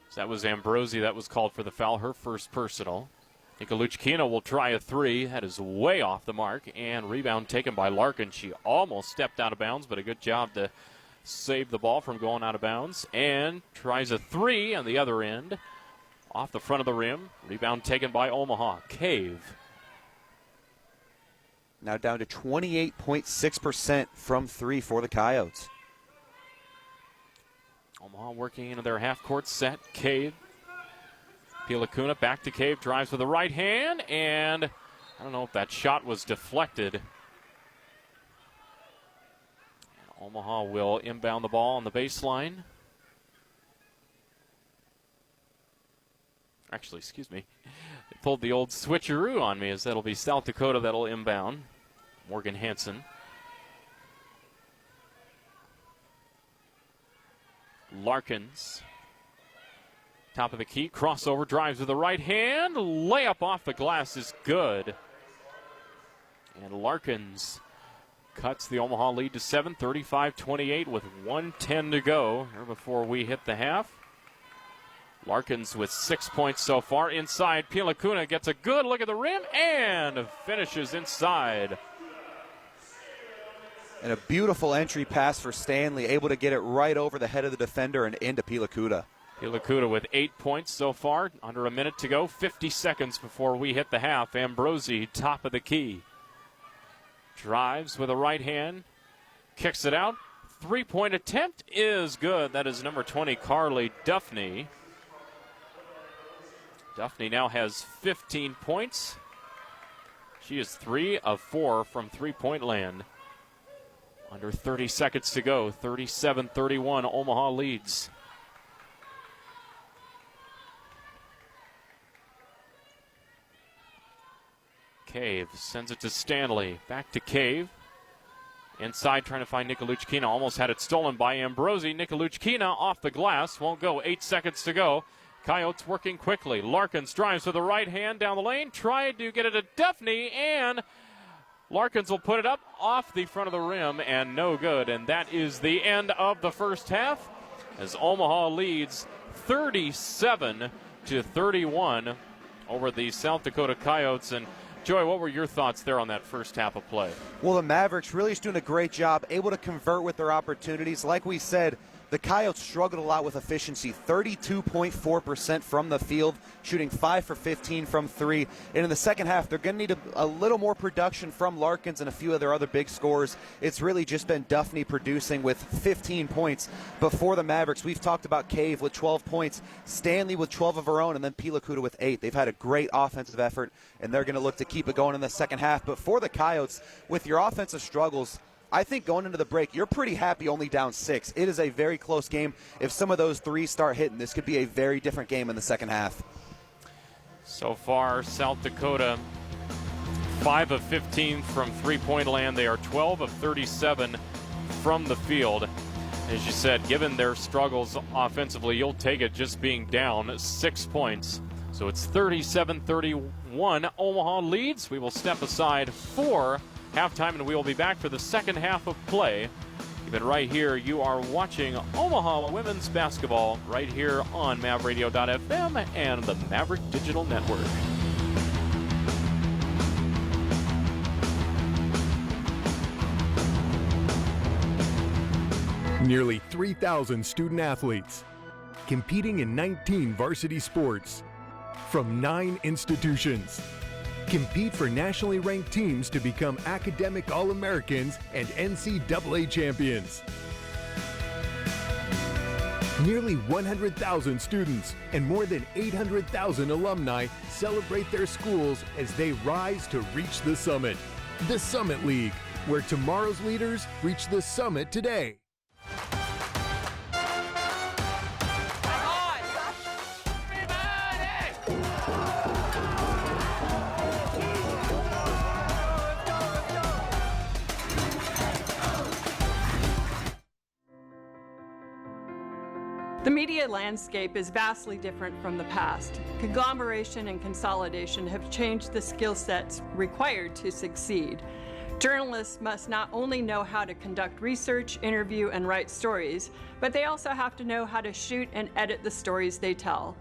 So that was Ambrosi that was called for the foul, her first personal. Nikoluchkina will try a three. That is way off the mark, and rebound taken by Larkin. She almost stepped out of bounds, but a good job to save the ball from going out of bounds. And tries a three on the other end, off the front of the rim. Rebound taken by Omaha. Cave. Now down to 28.6% from three for the Coyotes. Omaha working into their half-court set. Cave. Pilakuna back to Cave. Drives with the right hand. And I don't know if that shot was deflected. And Omaha will inbound the ball on the baseline. Actually, excuse me. They pulled the old switcheroo on me, as that'll be South Dakota that'll inbound. Morgan Hansen. Larkins. Top of the key. Crossover. Drives with the right hand. Layup off the glass is good. And Larkins cuts the Omaha lead to 7, 35-28 with 1:10 to go here before we hit the half. Larkins with 6 points so far. Inside, Pilakuna gets a good look at the rim and finishes inside. And a beautiful entry pass for Stanley, able to get it right over the head of the defender and into Pilakuta. Pilakuta with 8 points so far. Under a minute to go. 50 seconds before we hit the half. Ambrosi, top of the key. Drives with a right hand. Kicks it out. Three-point attempt is good. That is number 20, Carly Duffney. Duffney now has 15 points. She is 3 of 4 from three-point land. Under 30 seconds to go. 37-31. Omaha leads. Cave sends it to Stanley. Back to Cave. Inside trying to find Nikaluchkina. Almost had it stolen by Ambrosi. Nikaluchkina off the glass. Won't go. 8 seconds to go. Coyotes working quickly. Larkins drives with the right hand down the lane. Tried to get it to Duffney, and Larkins will put it up off the front of the rim, and no good. And that is the end of the first half as Omaha leads 37-31 over the South Dakota Coyotes. And Joy, what were your thoughts there on that first half of play? Well, the Mavericks really is doing a great job, able to convert with their opportunities. Like we said, the Coyotes struggled a lot with efficiency, 32.4% from the field, shooting 5 for 15 from 3. And in the second half, they're going to need a little more production from Larkins and a few of their other big scorers. It's really just been Duffney producing with 15 points. Before the Mavericks, we've talked about Cave with 12 points, Stanley with 12 of her own, and then Pilakuta with 8. They've had a great offensive effort, and they're going to look to keep it going in the second half. But for the Coyotes, with your offensive struggles, I think going into the break, you're pretty happy only down 6. It is a very close game. If some of those threes start hitting, this could be a very different game in the second half. So far, South Dakota 5 of 15 from three-point land. They are 12 of 37 from the field. As you said, given their struggles offensively, you'll take it just being down 6 points. So it's 37-31. Omaha leads. We will step aside for halftime, and we will be back for the second half of play. Keep it right here. You are watching Omaha women's basketball right here on MavRadio.fm and the Maverick Digital Network. Nearly 3,000 student athletes competing in 19 varsity sports from 9 institutions. Compete for nationally ranked teams to become academic All-Americans and NCAA champions. Nearly 100,000 students and more than 800,000 alumni celebrate their schools as they rise to reach the summit. The Summit League, where tomorrow's leaders reach the summit today. The media landscape is vastly different from the past. Conglomeration and consolidation have changed the skill sets required to succeed. Journalists must not only know how to conduct research, interview, and write stories, but they also have to know how to shoot and edit the stories they tell.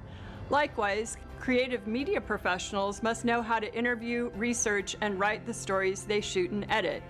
Likewise, creative media professionals must know how to interview, research, and write the stories they shoot and edit.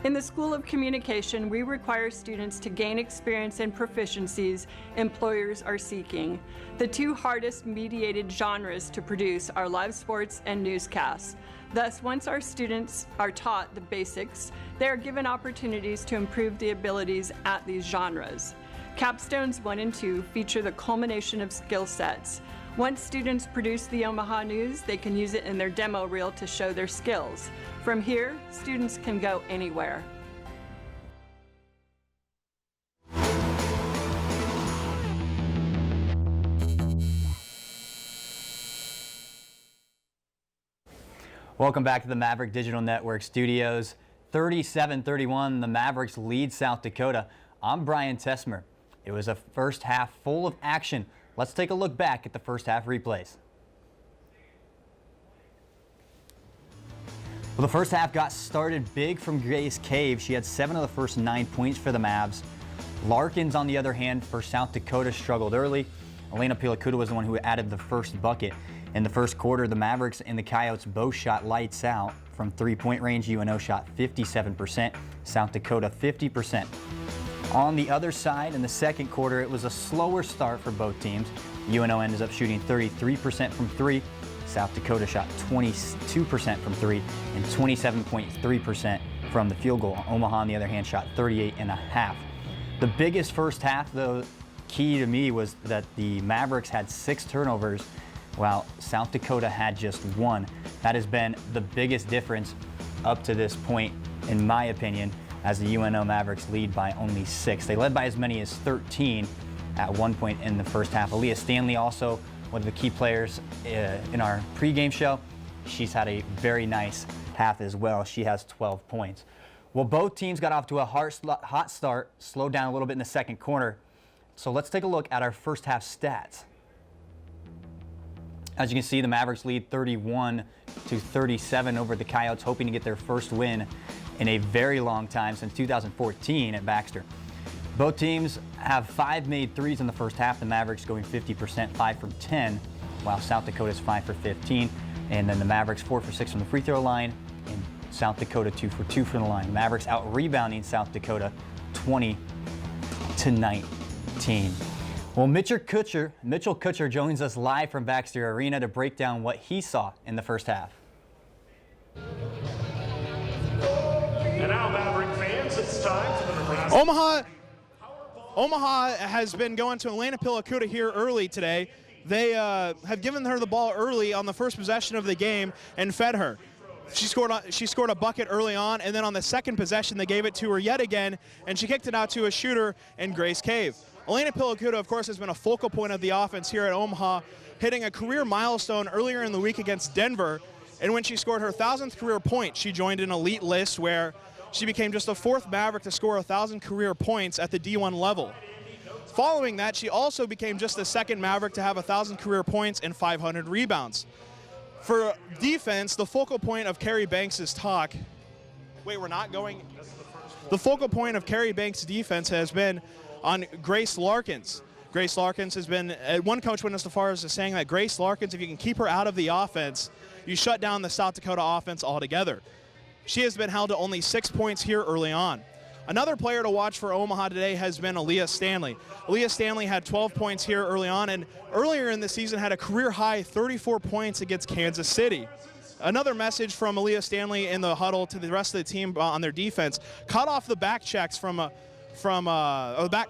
In the School of Communication, we require students to gain experience and proficiencies employers are seeking. The two hardest mediated genres to produce are live sports and newscasts. Thus, once our students are taught the basics, they are given opportunities to improve the abilities at these genres. Capstones 1 and 2 feature the culmination of skill sets. Once students produce the Omaha News, they can use it in their demo reel to show their skills. From here, students can go anywhere. Welcome back to the Maverick Digital Network studios. 37-31, the Mavericks lead South Dakota. I'm Brian Tessmer. It was a first half full of action. Let's take a look back at the first half replays. Well, the first half got started big from Grace Cave. She had 7 of the first 9 points for the Mavs. Larkins, on the other hand, for South Dakota, struggled early. Elena Pilakuta was the one who added the first bucket. In the first quarter, the Mavericks and the Coyotes both shot lights out. From three-point range, UNO shot 57%, South Dakota 50%. On the other side, in the second quarter, it was a slower start for both teams. UNO ended up shooting 33% from 3. South Dakota shot 22% from 3 and 27.3% from the field goal. Omaha, on the other hand, shot 38.5%. The biggest first half, though, key to me was that the Mavericks had 6 turnovers. while South Dakota had just 1. That has been the biggest difference up to this point, in my opinion, as the UNO Mavericks lead by only 6. They led by as many as 13 at one point in the first half. Aaliyah Stanley, also one of the key players in our pregame show. She's had a very nice half as well. She has 12 points. Well, both teams got off to a hot start, slowed down a little bit in the second quarter. So let's take a look at our first half stats. As you can see, the Mavericks lead 31-37 over the Coyotes, hoping to get their first win in a very long time, since 2014 at Baxter. Both teams have 5 made threes in the first half. The Mavericks going 50%, 5 from 10, while South Dakota's 5 for 15. And then the Mavericks 4 for 6 from the free throw line, and South Dakota 2 for 2 from the line. Mavericks out rebounding South Dakota 20-19. Well, Mitchell Kutcher joins us live from Baxter Arena to break down what he saw in the first half. And now, Maverick fans, it's time for the Nebraska. Omaha has been going to Elena Pilacuda here early today. They have given her the ball early on the first possession of the game and fed her. She scored a bucket early on, and then on the second possession they gave it to her yet again, and she kicked it out to a shooter in Grace Cave. Elena Pilacuda, of course, has been a focal point of the offense here at Omaha, hitting a career milestone earlier in the week against Denver. And when she scored her 1,000th career point, she joined an elite list where she became just the 4th Maverick to score 1,000 career points at the D1 level. Following that, she also became just the 2nd Maverick to have 1,000 career points and 500 rebounds. For defense, the focal point of Carrie Banks' talk. Wait, we're not going. The focal point of Carrie Banks' defense has been on Grace Larkins. Grace Larkins has been, one coach went as far as saying that Grace Larkins, if you can keep her out of the offense, you shut down the South Dakota offense altogether. She has been held to only 6 points here early on. Another player to watch for Omaha today has been Aaliyah Stanley. Aaliyah Stanley had 12 points here early on, and earlier in the season had a career-high 34 points against Kansas City. Another message from Aaliyah Stanley in the huddle to the rest of the team on their defense: cut off the back checks from back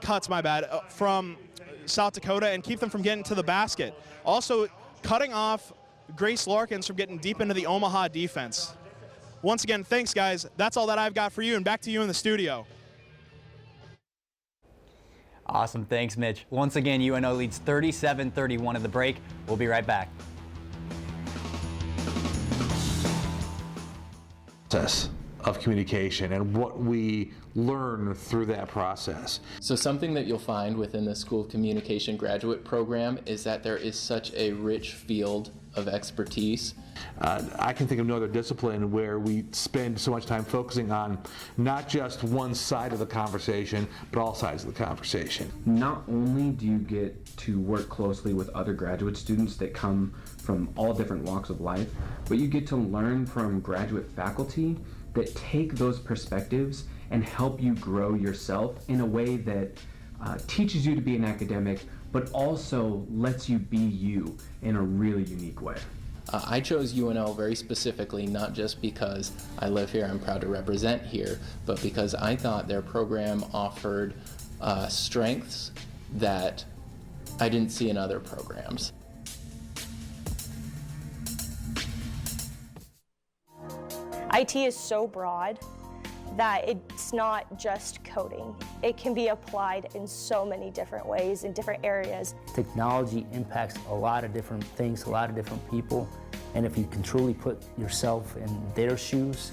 cuts, from South Dakota, and keep them from getting to the basket. Also, cutting off Grace Larkins from getting deep into the Omaha defense. Once again, thanks, guys. That's all that I've got for you, and back to you in the studio. Awesome. Thanks, Mitch. Once again, UNO leads 37-31 at the break. We'll be right back. Process of communication and what we learn through that process. So something that you'll find within the School of Communication graduate program is that there is such a rich field of expertise. I can think of no other discipline where we spend so much time focusing on not just one side of the conversation, but all sides of the conversation. Not only do you get to work closely with other graduate students that come from all different walks of life, but you get to learn from graduate faculty that take those perspectives and help you grow yourself in a way that teaches you to be an academic, but also lets you be you in a really unique way. I chose UNL very specifically, not just because I live here, I'm proud to represent here, but because I thought their program offered strengths that I didn't see in other programs. IT is so broad that it's not just coding. It can be applied in so many different ways in different areas. Technology impacts a lot of different things, a lot of different people, and if you can truly put yourself in their shoes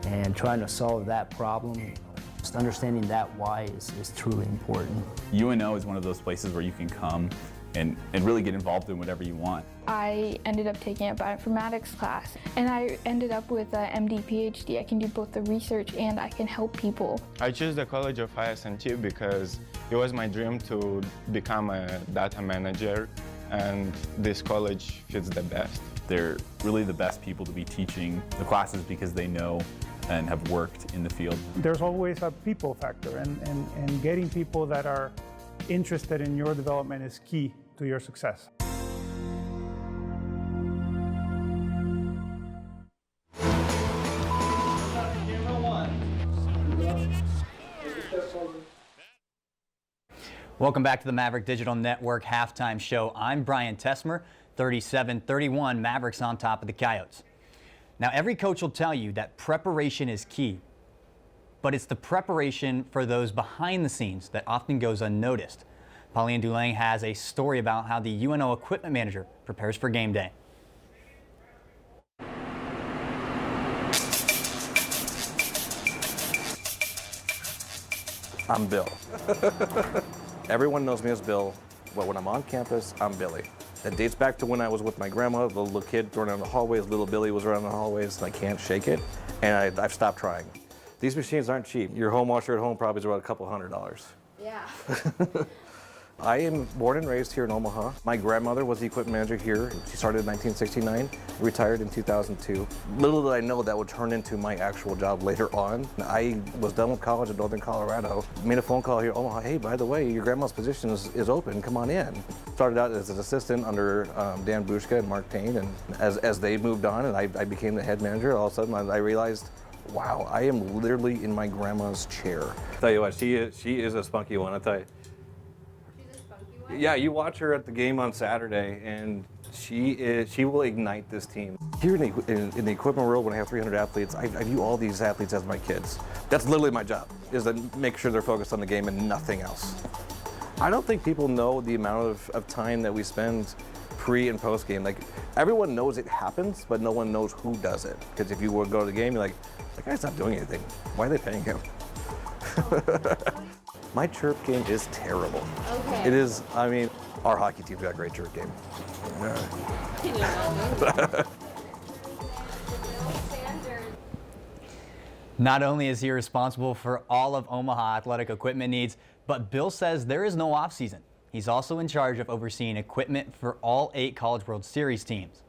and trying to solve that problem, just understanding that why is truly important. UNO is one of those places where you can come and really get involved in whatever you want. I ended up taking a bioinformatics class, and I ended up with an MD PhD. I can do both the research and I can help people. I chose the College of IS&T because it was my dream to become a data manager, and this college fits the best. They're really the best people to be teaching the classes because they know and have worked in the field. There's always a people factor, and getting people that are interested in your development is key to your success. Welcome back to the Maverick Digital Network halftime show. I'm Brian Tessmer. 37-31, Mavericks on top of the Coyotes. Now, every coach will tell you that preparation is key, but it's the preparation for those behind the scenes that often goes unnoticed. Pauline Dulang has a story about how the UNO equipment manager prepares for game day. I'm Bill. Everyone knows me as Bill, but when I'm on campus, I'm Billy. That dates back to when I was with my grandma, the little kid running around the hallways. Little Billy was around the hallways, and I can't shake it, and I've stopped trying. These machines aren't cheap. Your home washer at home probably is around a couple $100. Yeah. I am born and raised here in Omaha. My grandmother was the equipment manager here. She started in 1969, retired in 2002. Little did I know that would turn into my actual job later on. I was done with college in Northern Colorado. Made a phone call here in Omaha. Hey, by the way, your grandma's position is open. Come on in. Started out as an assistant under Dan Bushka and Mark Payne. And as they moved on and I became the head manager, all of a sudden I realized, wow, I am literally in my grandma's chair. Tell you what, she is a spunky one, I tell you. Yeah, you watch her at the game on Saturday, and she will ignite this team. Here in the equipment world, when I have 300 athletes, I view all these athletes as my kids. That's literally my job, is to make sure they're focused on the game and nothing else. I don't think people know the amount of time that we spend pre and post game. Like, everyone knows it happens, but no one knows who does it. Because if you would go to the game, you're like, that guy's not doing anything. Why are they paying him? My chirp game is terrible. Okay. It is, I mean, our hockey team's got a great chirp game. Not only is he responsible for all of Omaha athletic equipment needs, but Bill says there is no off-season. He's also in charge of overseeing equipment for all 8 College World Series teams.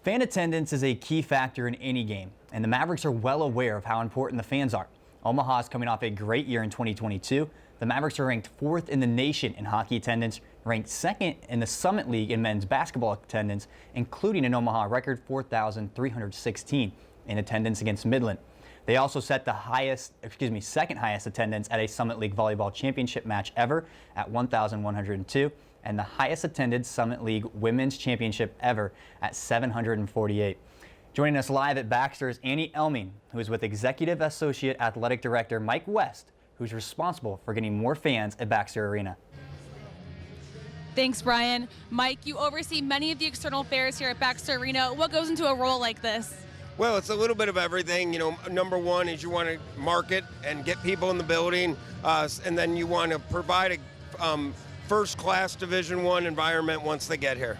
Fan attendance is a key factor in any game, and the Mavericks are well aware of how important the fans are. Omaha is coming off a great year in 2022. The Mavericks are ranked 4th in the nation in hockey attendance, ranked 2nd in the Summit League in men's basketball attendance, including an Omaha record 4,316 in attendance against Midland. They also set the second highest attendance at a Summit League volleyball championship match ever at 1,102, and the highest attended Summit League women's championship ever at 748. Joining us live at Baxter is Annie Elming, who is with Executive Associate Athletic Director Mike West, who's responsible for getting more fans at Baxter Arena. Thanks, Brian. Mike, you oversee many of the external affairs here at Baxter Arena. What goes into a role like this? Well, it's a little bit of everything. You know, number one is you want to market and get people in the building, and then you want to provide a first-class Division I environment once they get here.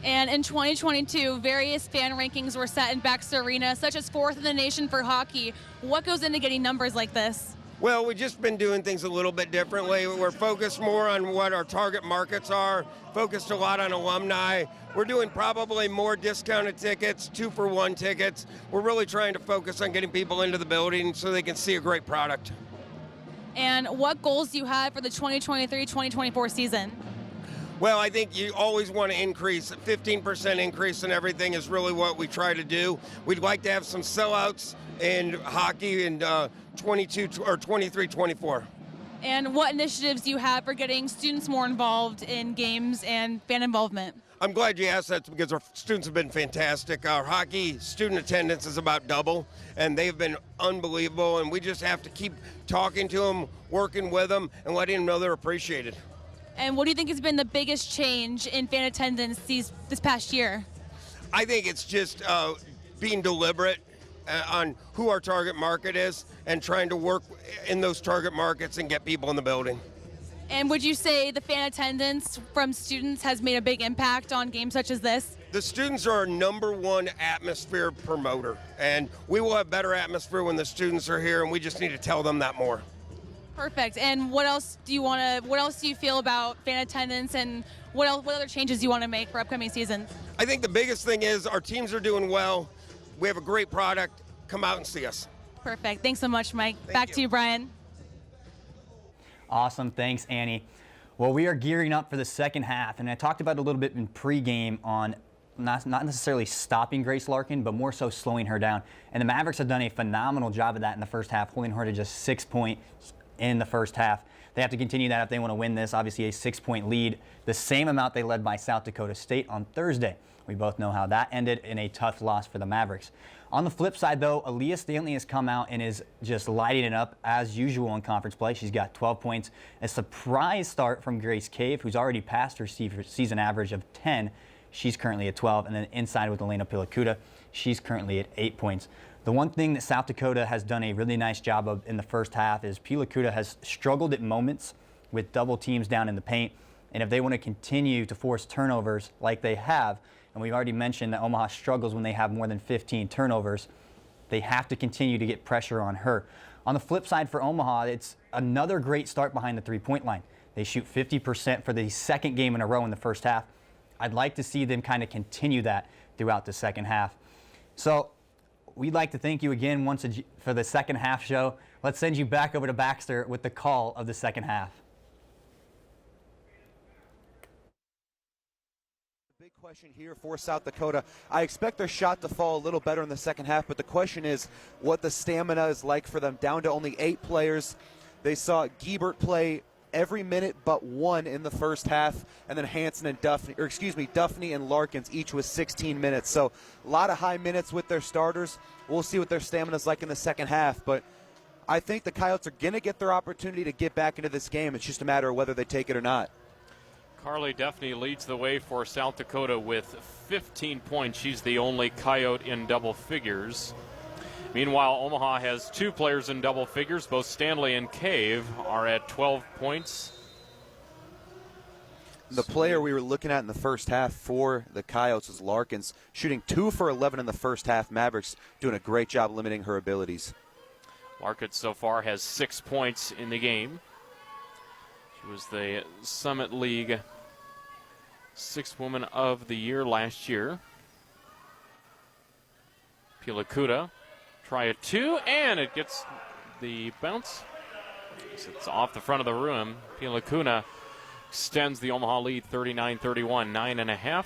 And in 2022, various fan rankings were set in Baxter Arena, such as 4th in the nation for hockey. What goes into getting numbers like this? Well, we've just been doing things a little bit differently. We're focused more on what our target markets are, focused a lot on alumni. We're doing probably more discounted tickets, 2-for-1 tickets. We're really trying to focus on getting people into the building so they can see a great product. And what goals do you have for the 2023-2024 season? Well, I think you always want to increase. A 15% increase in everything is really what we try to do. We'd like to have some sellouts in hockey in 23-24. And what initiatives do you have for getting students more involved in games and fan involvement? I'm glad you asked that because our students have been fantastic. Our hockey student attendance is about double, and they've been unbelievable, and we just have to keep talking to them, working with them, and letting them know they're appreciated. And what do you think has been the biggest change in fan attendance this past year? I think it's just being deliberate on who our target market is and trying to work in those target markets and get people in the building. And would you say the fan attendance from students has made a big impact on games such as this? The students are our #1 atmosphere promoter, and we will have better atmosphere when the students are here, and we just need to tell them that more. Perfect. And what else do you feel about fan attendance, and what other changes do you want to make for upcoming seasons? I think the biggest thing is our teams are doing well. We have a great product. Come out and see us. Perfect. Thanks so much, Mike. Back to you, Brian. Awesome. Thanks, Annie. Well, we are gearing up for the second half, and I talked about it a little bit in pregame on not necessarily stopping Grace Larkin, but more so slowing her down. And the Mavericks have done a phenomenal job of that in the first half, holding her to just 6 points in the first half. They have to continue that if they want to win this. Obviously a 6-point lead, the same amount they led by South Dakota State on Thursday. We both know how that ended in a tough loss for the Mavericks. On the flip side, though, Aaliyah Stanley has come out and is just lighting it up as usual in conference play. She's got 12 points. A surprise start from Grace Cave, who's already passed her season average of 10. She's currently at 12. And then inside with Elena Pilakuta, she's currently at 8 points. The one thing that South Dakota has done a really nice job of in the first half is Pilakuta has struggled at moments with double teams down in the paint. And if they want to continue to force turnovers like they have, and we've already mentioned that Omaha struggles when they have more than 15 turnovers, they have to continue to get pressure on her. On the flip side for Omaha, it's another great start behind the three-point line. They shoot 50% for the second game in a row in the first half. I'd like to see them kind of continue that throughout the second half. So we'd like to thank you again for the second half show. Let's send you back over to Baxter with the call of the second half. Question here for South Dakota. I expect their shot to fall a little better in the second half, but the question is what the stamina is like for them. Down to only 8 players. They saw Giebert play every minute but one in the first half, and then Hansen and Duffney and Larkins each with 16 minutes. So a lot of high minutes with their starters. We'll see what their stamina is like in the second half, but I think the Coyotes are going to get their opportunity to get back into this game. It's just a matter of whether they take it or not. Carly Duffney leads the way for South Dakota with 15 points. She's the only Coyote in double figures. Meanwhile, Omaha has 2 players in double figures. Both Stanley and Cave are at 12 points. The player we were looking at in the first half for the Coyotes is Larkins, shooting 2 for 11 in the first half. Mavericks doing a great job limiting her abilities. Larkins so far has 6 points in the game. She was the Summit League 6th Woman of the Year last year. Pilakuta, try a 2, and it gets the bounce. It's off the front of the rim. Pilakuta extends the Omaha lead 39-31, 9.5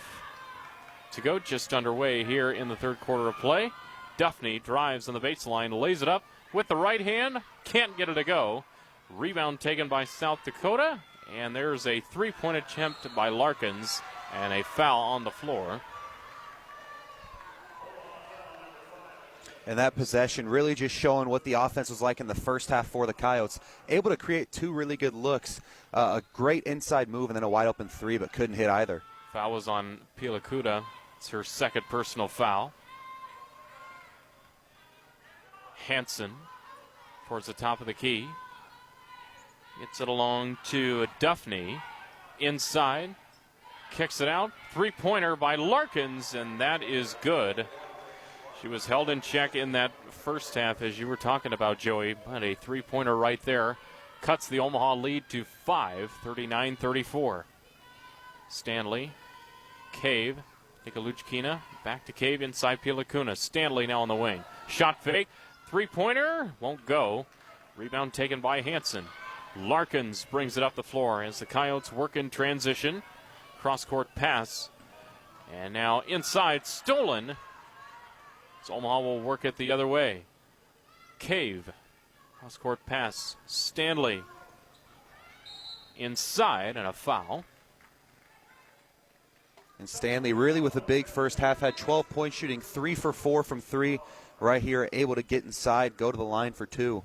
to go, just underway here in the third quarter of play. Duffney drives on the baseline, lays it up with the right hand, can't get it to go. Rebound taken by South Dakota, and there's a 3-point attempt by Larkins and a foul on the floor. And that possession really just showing what the offense was like in the first half for the Coyotes. Able to create 2 really good looks, a great inside move, and then a wide open 3, but couldn't hit either. Foul was on Pilakuta. It's her second personal foul. Hansen towards the top of the key. Gets it along to Duffney. Inside. Kicks it out. 3-pointer by Larkins, and that is good. She was held in check in that first half, as you were talking about, Joey. But a 3-pointer right there cuts the Omaha lead to 5, 39-34. Stanley. Cave. Nikaluchkina. Back to Cave inside Pilakuta. Stanley now on the wing. Shot fake. 3-pointer. Won't go. Rebound taken by Hansen. Larkins brings it up the floor as the Coyotes work in transition. Cross-court pass. And now inside, stolen. So Omaha will work it the other way. Cave. Cross-court pass. Stanley. Inside, and a foul. And Stanley really with a big first half, had 12 points, shooting 3 for 4 from 3 right here, able to get inside, go to the line for 2.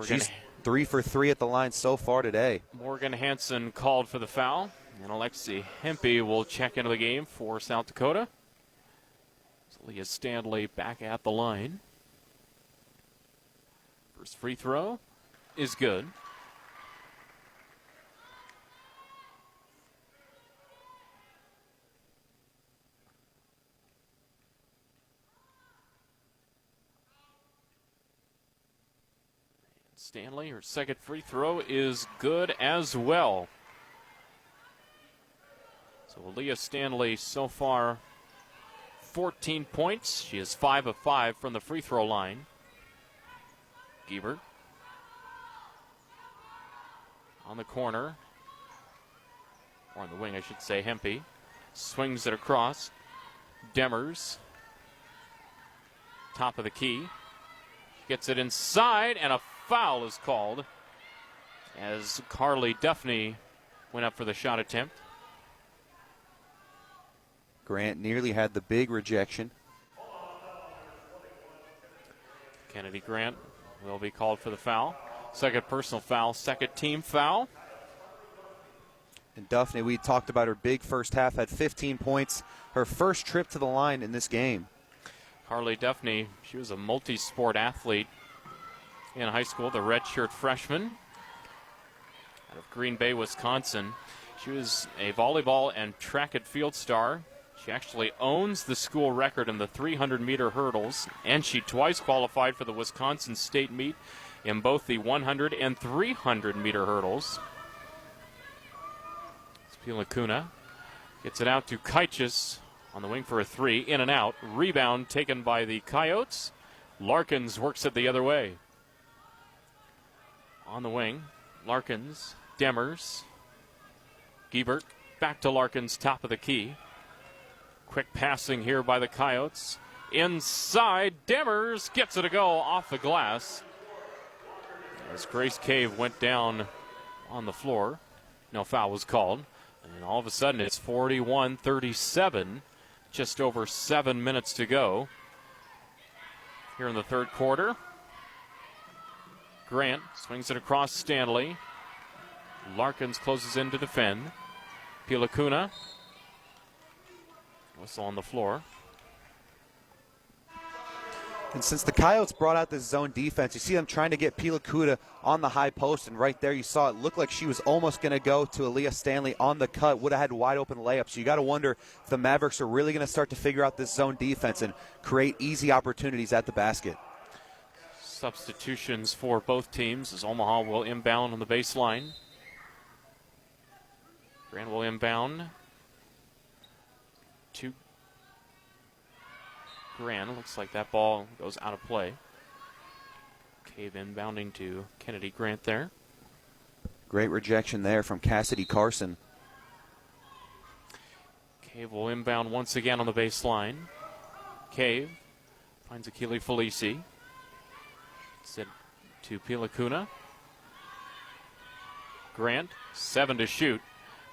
She's 3 for 3 at the line so far today. Morgan Hansen called for the foul, and Alexi Hempy will check into the game for South Dakota. So Leah Stanley back at the line. First free throw is good. Stanley, her second free throw is good as well. So Leah Stanley so far 14 points. She is 5 of 5 from the free throw line. Giebert on the corner, or on the wing I should say. Hempy swings it across. Demers, top of the key, gets it inside, and a foul is called as Carly Duffney went up for the shot attempt. Grant nearly had the big rejection. Kennedy Grant will be called for the foul. Second personal foul, second team foul. And Duffney, we talked about her big first half, had 15 points. Her first trip to the line in this game. Carly Duffney, she was a multi-sport athlete in high school, the redshirt freshman out of Green Bay, Wisconsin. She was a volleyball and track and field star. She actually owns the school record in the 300-meter hurdles, and she twice qualified for the Wisconsin State meet in both the 100 and 300-meter hurdles. Pilakuna gets it out to Kaichis on the wing for a three, in and out. Rebound taken by the Coyotes. Larkins works it the other way. On the wing, Larkins, Demers, Giebert, back to Larkins, top of the key. Quick passing here by the Coyotes. Inside, Demers gets it to go off the glass as Grace Cave went down on the floor. No foul was called. And all of a sudden, it's 41-37, just over 7 minutes to go here in the third quarter. Grant swings it across Stanley. Larkins closes in to defend. Pilakuna. Whistle on the floor. And since the Coyotes brought out this zone defense, you see them trying to get Pilakuna on the high post, and right there you saw it looked like she was almost going to go to Aaliyah Stanley on the cut, would have had wide open layups. So you got to wonder if the Mavericks are really going to start to figure out this zone defense and create easy opportunities at the basket. Substitutions for both teams as Omaha will inbound on the baseline. Grant will inbound to Grant. Looks like that ball goes out of play. Cave inbounding to Kennedy Grant there. Great rejection there from Cassidy Carson. Cave will inbound once again on the baseline. Cave finds Akili Felici. Sent to Pilakuna. Grant, 7 to shoot.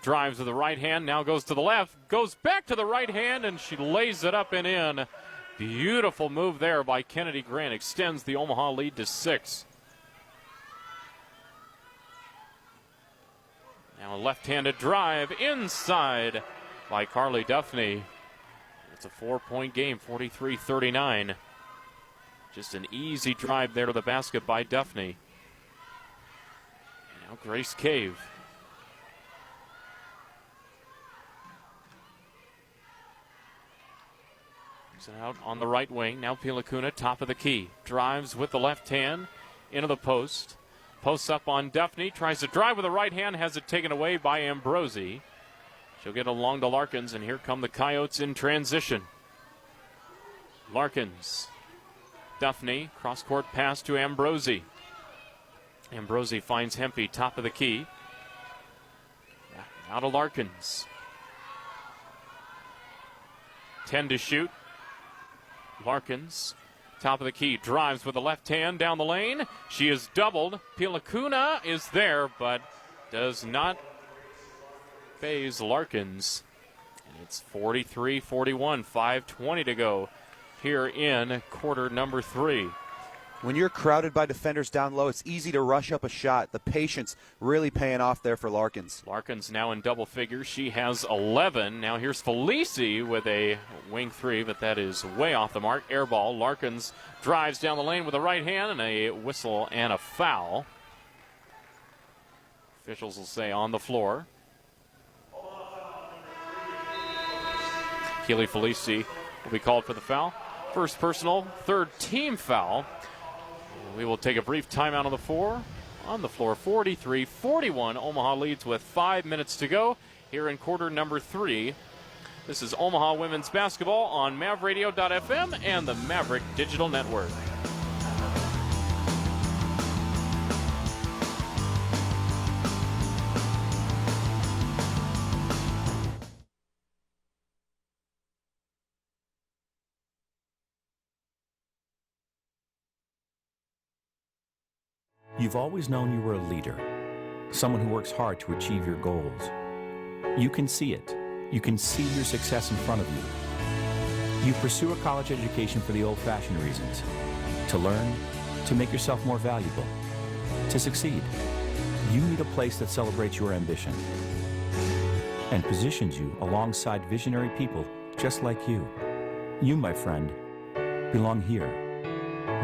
Drives to the right hand, now goes to the left, goes back to the right hand, and she lays it up and in. Beautiful move there by Kennedy Grant. Extends the Omaha lead to 6. Now a left-handed drive inside by Carly Duffney. It's a 4-point game, 43-39. Just an easy drive there to the basket by Duffney. Now Grace Cave. Out on the right wing. Now Pilakuna, top of the key. Drives with the left hand into the post. Posts up on Duffney. Tries to drive with the right hand. Has it taken away by Ambrosi. She'll get along to Larkins, and here come the Coyotes in transition. Larkins. Duffney. Cross-court pass to Ambrosi. Ambrosi finds Hempy, top of the key. Now to Larkins. 10 to shoot. Larkins, top of the key, drives with the left hand down the lane. She is doubled. Pilakuna is there, but does faze Larkins. And it's 43-41, 5:20 to go here in quarter number 3. When you're crowded by defenders down low, it's easy to rush up a shot. The patience really paying off there for Larkins. Larkins now in double figures. She has 11. Now here's Felici with a wing 3, but that is way off the mark. Air ball. Larkins drives down the lane with the right hand, and a whistle and a foul. Officials will say on the floor. Keely Felici will be called for the foul. First personal, third team foul. We will take a brief timeout on the floor. On the floor, 43-41. Omaha leads with 5 minutes to go here in quarter number 3. This is Omaha women's basketball on MavRadio.fm and the Maverick Digital Network. You've always known you were a leader, someone who works hard to achieve your goals. You can see it. You can see your success in front of you. You pursue a college education for the old-fashioned reasons, to learn, to make yourself more valuable, to succeed. You need a place that celebrates your ambition and positions you alongside visionary people just like you. You, my friend, belong here,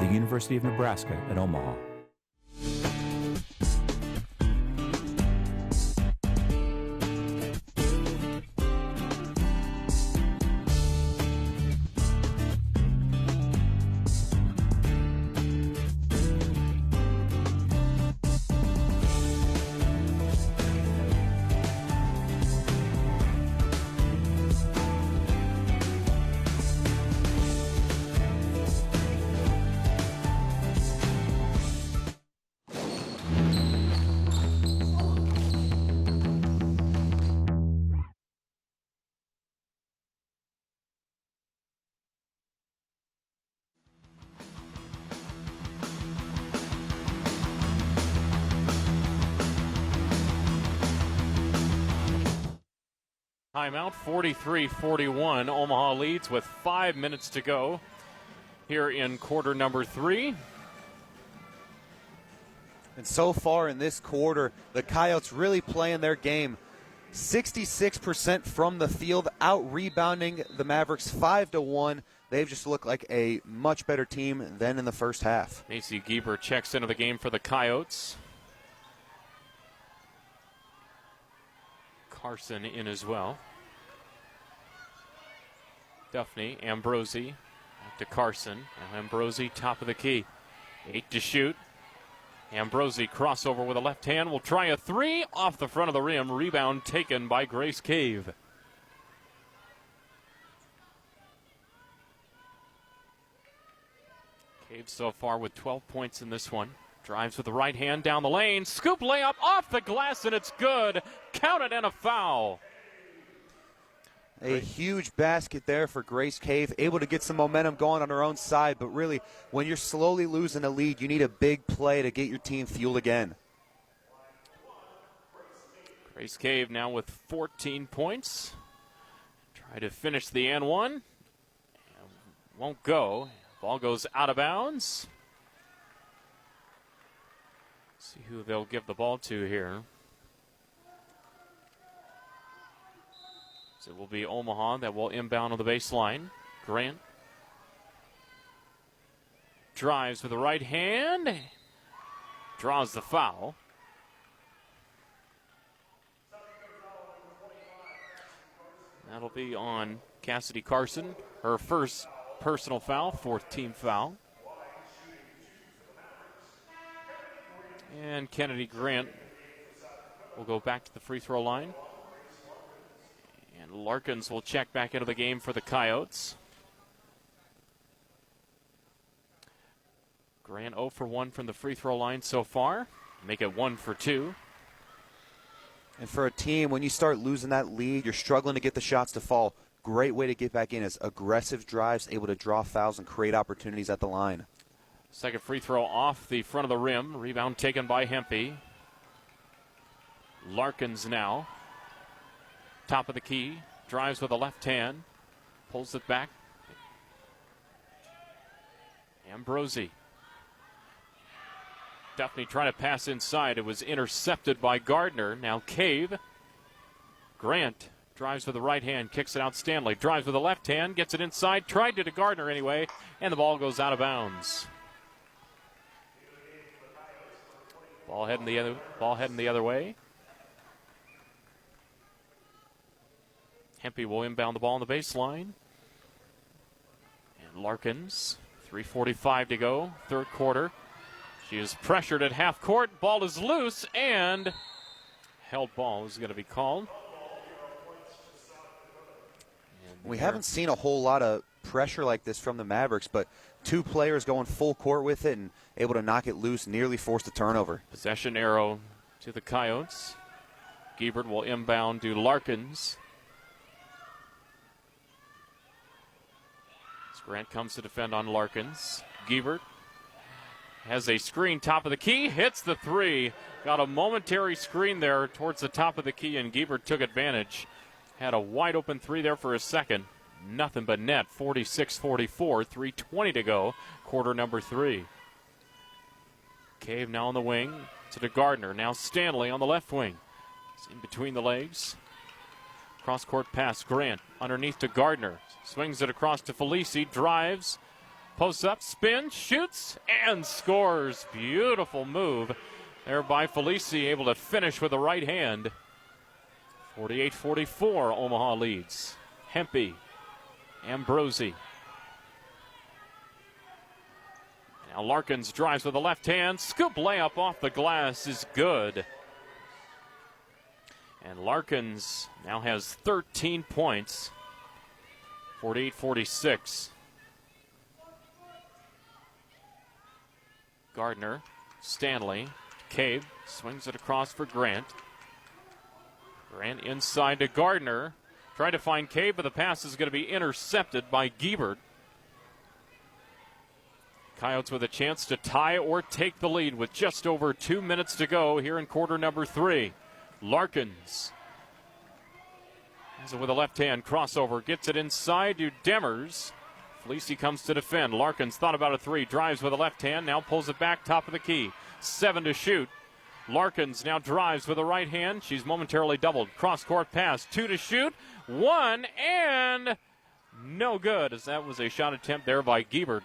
the University of Nebraska at Omaha. Timeout, 43-41. Omaha leads with 5 minutes to go here in quarter number 3. And so far in this quarter, the Coyotes really playing their game. 66% from the field, out-rebounding the Mavericks 5-1. They've just looked like a much better team than in the first half. Macy Gieber checks into the game for the Coyotes. Carson in as well. Duffney, Ambrosi, back to Carson. Now Ambrosi, top of the key. 8 to shoot. Ambrosi crossover with a left hand. Will try a 3 off the front of the rim. Rebound taken by Grace Cave. Cave so far with 12 points in this one. Drives with the right hand down the lane. Scoop layup off the glass, and it's good. Count it, and a foul. A huge basket there for Grace Cave, able to get some momentum going on her own side. But really, when you're slowly losing a lead, you need a big play to get your team fueled again. Grace Cave now with 14 points. Try to finish the and one. Won't go. Ball goes out of bounds. See who they'll give the ball to here. So it will be Omaha that will inbound on the baseline. Grant drives with the right hand. Draws the foul. That'll be on Cassidy Carson. Her first personal foul, 4th team foul. And Kennedy Grant will go back to the free throw line. And Larkins will check back into the game for the Coyotes. Grant 0 for 1 from the free throw line so far. Make it 1 for 2. And for a team, when you start losing that lead, you're struggling to get the shots to fall. Great way to get back in is aggressive drives, able to draw fouls and create opportunities at the line. Second free throw off the front of the rim. Rebound taken by Hempy. Larkins now. Top of the key. Drives with a left hand. Pulls it back. Ambrosi. Duffney trying to pass inside. It was intercepted by Gardner. Now Cave. Grant drives with the right hand. Kicks it out Stanley. Drives with the left hand. Gets it inside. Tried to Gardner anyway. And the ball goes out of bounds. Ball heading the other way. Hempy will inbound the ball on the baseline. And Larkins, 3:45 to go, third quarter. She is pressured at half court. Ball is loose, and held ball is going to be called. We haven't seen a whole lot of pressure like this from the Mavericks, but 2 players going full court with it and able to knock it loose, nearly forced a turnover. Possession arrow to the Coyotes. Giebert will inbound to Larkins. As Grant comes to defend on Larkins. Giebert has a screen top of the key, hits the three. Got a momentary screen there towards the top of the key, and Giebert took advantage. Had a wide open three there for a second. Nothing but net, 46-44, 3:20 to go, quarter number 3. Cave now on the wing to Gardner. Now Stanley on the left wing. It's in between the legs. Cross-court pass, Grant underneath to Gardner. Swings it across to Felici, drives, posts up, spins, shoots, and scores. Beautiful move there by Felici, able to finish with the right hand. 48-44, Omaha leads. Hempy, Ambrosi. Now Larkins drives with the left hand. Scoop layup off the glass is good. And Larkins now has 13 points. 48-46. Gardner, Stanley, Cave, swings it across for Grant. Grant inside to Gardner. Trying to find Cave, but the pass is going to be intercepted by Giebert. Coyotes with a chance to tie or take the lead with just over 2 minutes to go here in quarter number 3. Larkins has it with a left hand crossover, gets it inside to Demers. Felici comes to defend. Larkins thought about a three, drives with a left hand, now pulls it back, top of the key. 7 to shoot. Larkins now drives with a right hand. She's momentarily doubled. Cross-court pass, 2 to shoot. 1 and no good, as that was a shot attempt there by Giebert.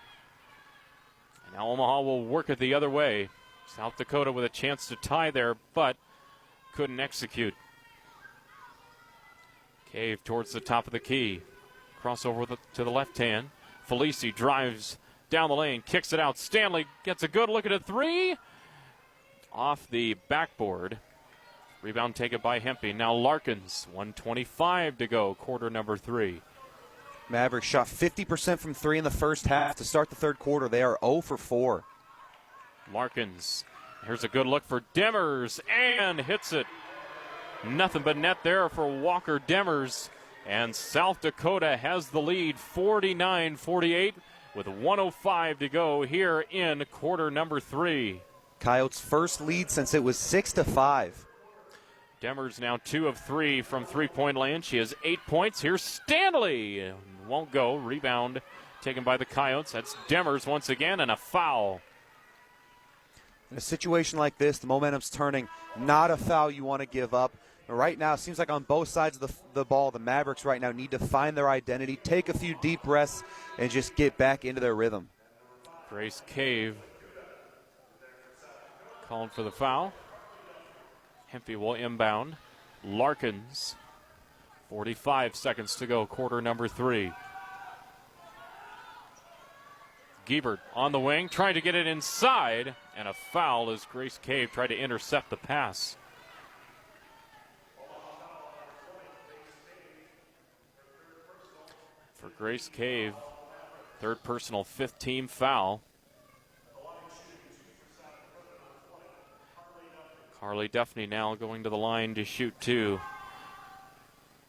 And now Omaha will work it the other way. South Dakota with a chance to tie there, but couldn't execute. Cave towards the top of the key. Crossover to the left hand. Felici drives down the lane, kicks it out. Stanley gets a good look at a three. Off the backboard. Rebound taken by Hempy. Now Larkins, 1:25 to go, quarter number 3. Maverick shot 50% from 3 in the first half to start the third quarter. They are 0 for 4. Larkins, here's a good look for Demers, and hits it. Nothing but net there for Walker Demers. And South Dakota has the lead, 49-48, with 1:05 to go here in quarter number 3. Coyotes' first lead since it was 6-5. Demers now 2 of 3 from three-point land. She has 8 points. Here's Stanley. Won't go. Rebound taken by the Coyotes. That's Demers once again, and a foul. In a situation like this, the momentum's turning. Not a foul you want to give up. Right now, it seems like on both sides of the ball, the Mavericks right now need to find their identity, take a few deep breaths, and just get back into their rhythm. Grace Cave calling for the foul. Hempy will inbound. Larkins, 45 seconds to go, quarter number 3. Giebert on the wing, trying to get it inside, and a foul as Grace Cave tried to intercept the pass. For Grace Cave, third personal, 5th team foul. Carly Duffney now going to the line to shoot 2.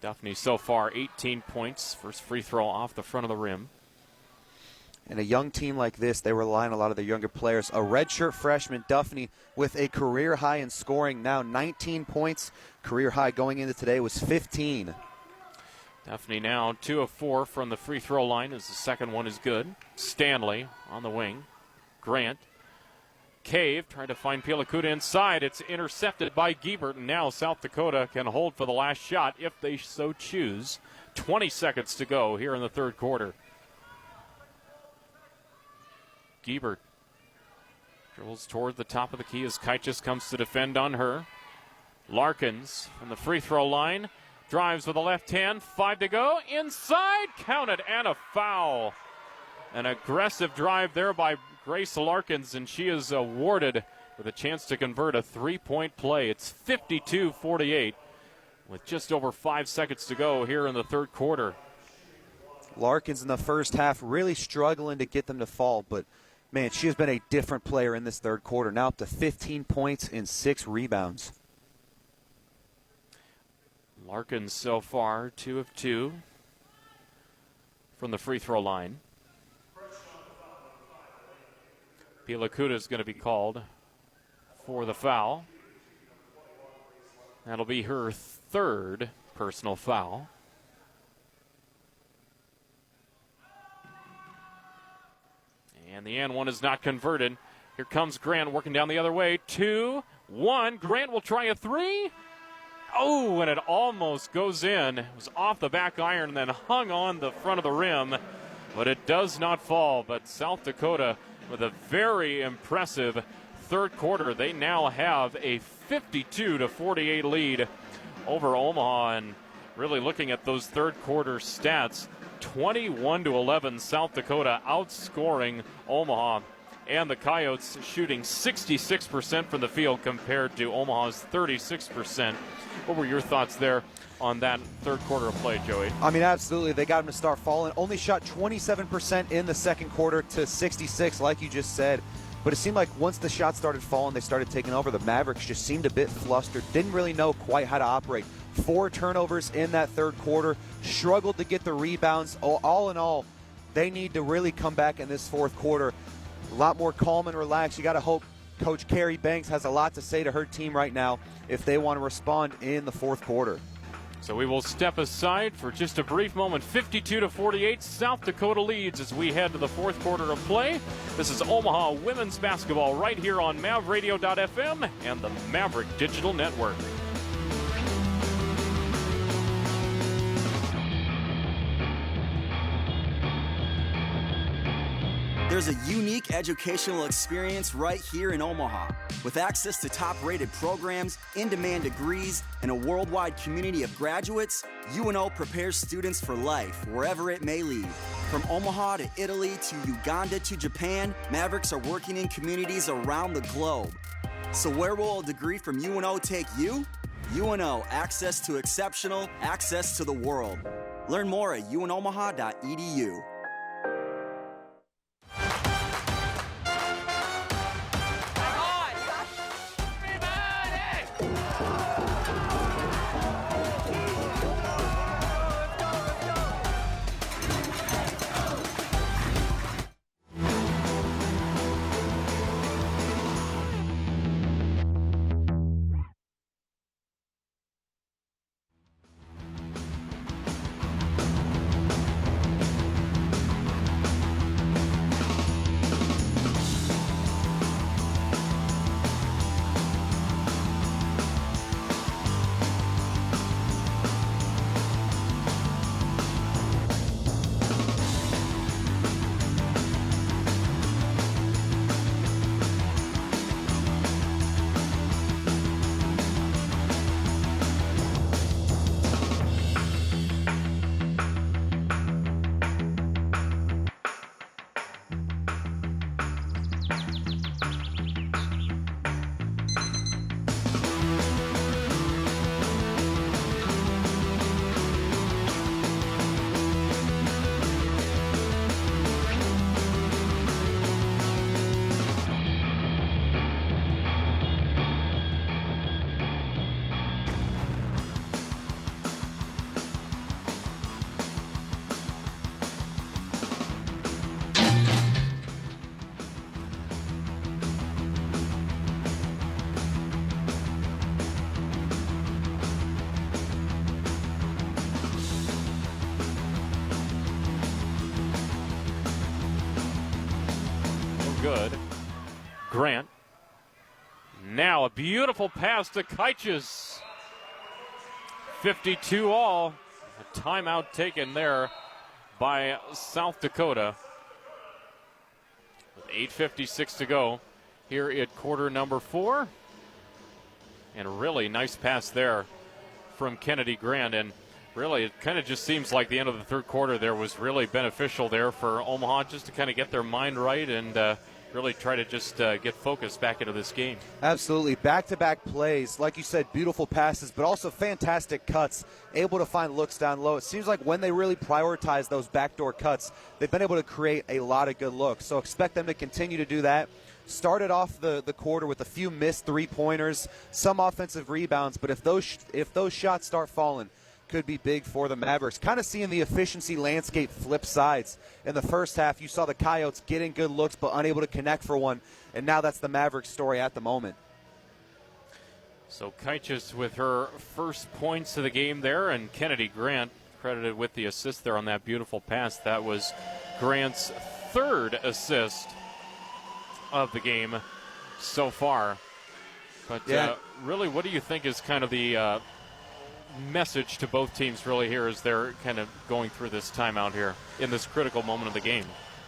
Duffney so far 18 points. First free throw off the front of the rim. In a young team like this, they rely on a lot of their younger players. A redshirt freshman, Duffney, with a career high in scoring, now 19 points. Career high going into today was 15. Duffney now 2 of 4 from the free throw line as the second one is good. Stanley on the wing. Grant. Cave trying to find Pilakuta inside. It's intercepted by Giebert, and now South Dakota can hold for the last shot if they so choose. 20 seconds to go here in the third quarter. Giebert dribbles toward the top of the key as Kaitis comes to defend on her. Larkins from the free throw line drives with the left hand. 5 to go. Inside, counted, and a foul. An aggressive drive there by Grace Larkins, and she is awarded with a chance to convert a three-point play. It's 52-48 with just over 5 seconds to go here in the third quarter. Larkins in the first half really struggling to get them to fall, but man, she has been a different player in this third quarter. Now up to 15 points and 6 rebounds. Larkins so far 2 of 2 from the free throw line. Pilacuda is going to be called for the foul. That'll be her third personal foul. And the and one is not converted. Here comes Grant working down the other way. 2-1. Grant will try a three. Oh, and it almost goes in. It was off the back iron and then hung on the front of the rim. But it does not fall. But South Dakota with a very impressive third quarter. They now have a 52-48 lead over Omaha. And really looking at those third quarter stats, 21-11, South Dakota outscoring Omaha. And the Coyotes shooting 66% from the field compared to Omaha's 36%. What were your thoughts there on that third quarter of play, Joey? I mean, absolutely. They got him to start falling. Only shot 27% in the second quarter to 66, like you just said. But it seemed like once the shots started falling, they started taking over. The Mavericks just seemed a bit flustered, didn't really know quite how to operate. 4 turnovers in that third quarter, struggled to get the rebounds. All in all, they need to really come back in this fourth quarter. A lot more calm and relaxed. You got to hope Coach Carrie Banks has a lot to say to her team right now if they want to respond in the fourth quarter. So we will step aside for just a brief moment. 52-48, South Dakota leads as we head to the fourth quarter of play. This is Omaha women's basketball right here on MavRadio.fm and the Maverick Digital Network. There's a unique educational experience right here in Omaha. With access to top-rated programs, in-demand degrees, and a worldwide community of graduates, UNO prepares students for life, wherever it may lead. From Omaha to Italy to Uganda to Japan, Mavericks are working in communities around the globe. So where will a degree from UNO take you? UNO, access to exceptional, access to the world. Learn more at unomaha.edu. Good. Grant. Now a beautiful pass to Kaiches. 52 all. A timeout taken there by South Dakota. With 8:56 to go here at quarter number 4. And a really nice pass there from Kennedy Grant. And really, it kind of just seems like the end of the third quarter there was really beneficial there for Omaha just to kind of get their mind right and really try to just get focused back into this game. Absolutely. Back-to-back plays. Like you said, beautiful passes, but also fantastic cuts. Able to find looks down low. It seems like when they really prioritize those backdoor cuts, they've been able to create a lot of good looks. So expect them to continue to do that. Started off the quarter with a few missed three-pointers, some offensive rebounds, but if those shots start falling, could be big for the Mavericks. Kind of seeing the efficiency landscape flip sides. In the first half, you saw the Coyotes getting good looks but unable to connect for one, and now that's the Mavericks story at the moment. So Kaichis with her first points of the game there, and Kennedy Grant credited with the assist there on that beautiful pass. That was Grant's third assist of the game so far. But really, what do you think is kind of the message to both teams really here as they're kind of going through this timeout here in this critical moment of the game?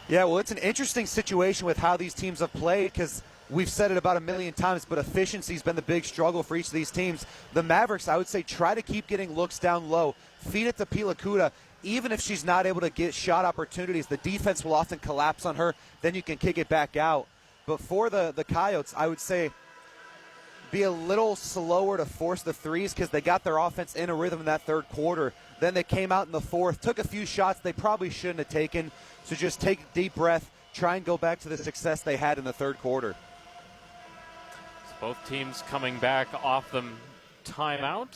Yeah, well, it's an interesting situation with how these teams have played because we've said it about a million times, but efficiency's been the big struggle for each of these teams. The Mavericks, I would say, try to keep getting looks down low. Feed it to Pilakuta. Even if she's not able to get shot opportunities, the defense will often collapse on her. Then you can kick it back out. But for the Coyotes, I would say be a little slower to force the threes because they got their offense in a rhythm in that third quarter. Then they came out in the fourth, took a few shots they probably shouldn't have taken. So just take a deep breath, try and go back to the success they had in the third quarter. So both teams coming back off the timeout.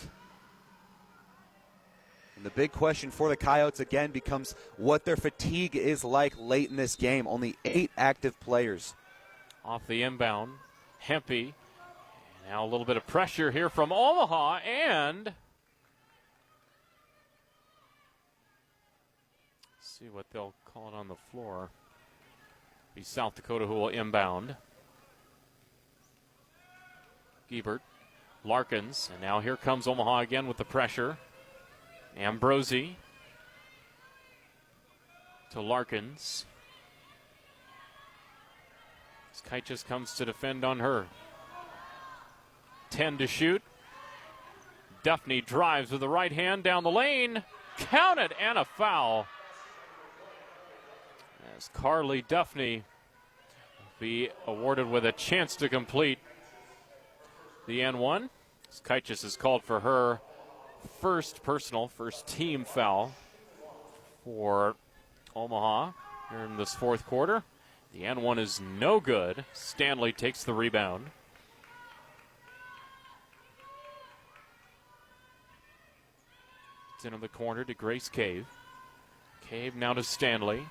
And the big question for the Coyotes again becomes what their fatigue is like late in this game. Only 8 active players. Off the inbound, Hempy. Now a little bit of pressure here from Omaha, and let's see what they'll call it on the floor. Be South Dakota who will inbound. Giebert, Larkins, and now here comes Omaha again with the pressure. Ambrosi to Larkins. Kaichis comes to defend on her. 10 to shoot. Duffney drives with the right hand down the lane. Counted and a foul. As Carly Duffney will be awarded with a chance to complete the N1. Kaichis is called for her first team foul for Omaha here in this fourth quarter. The N1 is no good. Stanley takes the rebound. It's into the corner to Grace Cave. Cave now to Stanley.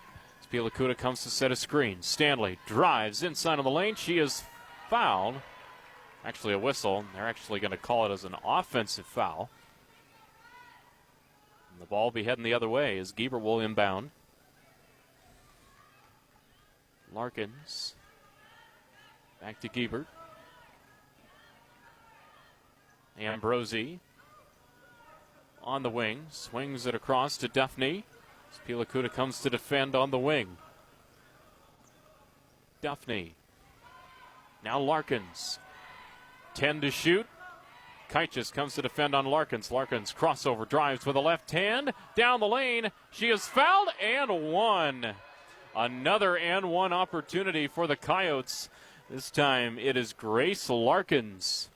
Spilakuta comes to set a screen. Stanley drives inside of the lane. She is fouled. Actually a whistle. They're actually going to call it as an offensive foul. And the ball will be heading the other way as Giebert will inbound. Larkins. Back to Giebert. Ambrosi on the wing. Swings it across to Duffney. Spilakuta comes to defend on the wing. Duffney. Now Larkins. 10 to shoot. Kaichis comes to defend on Larkins. Larkins crossover drives with a left hand. Down the lane. She is fouled and one. Another and one opportunity for the Coyotes. This time it is Grace Larkins.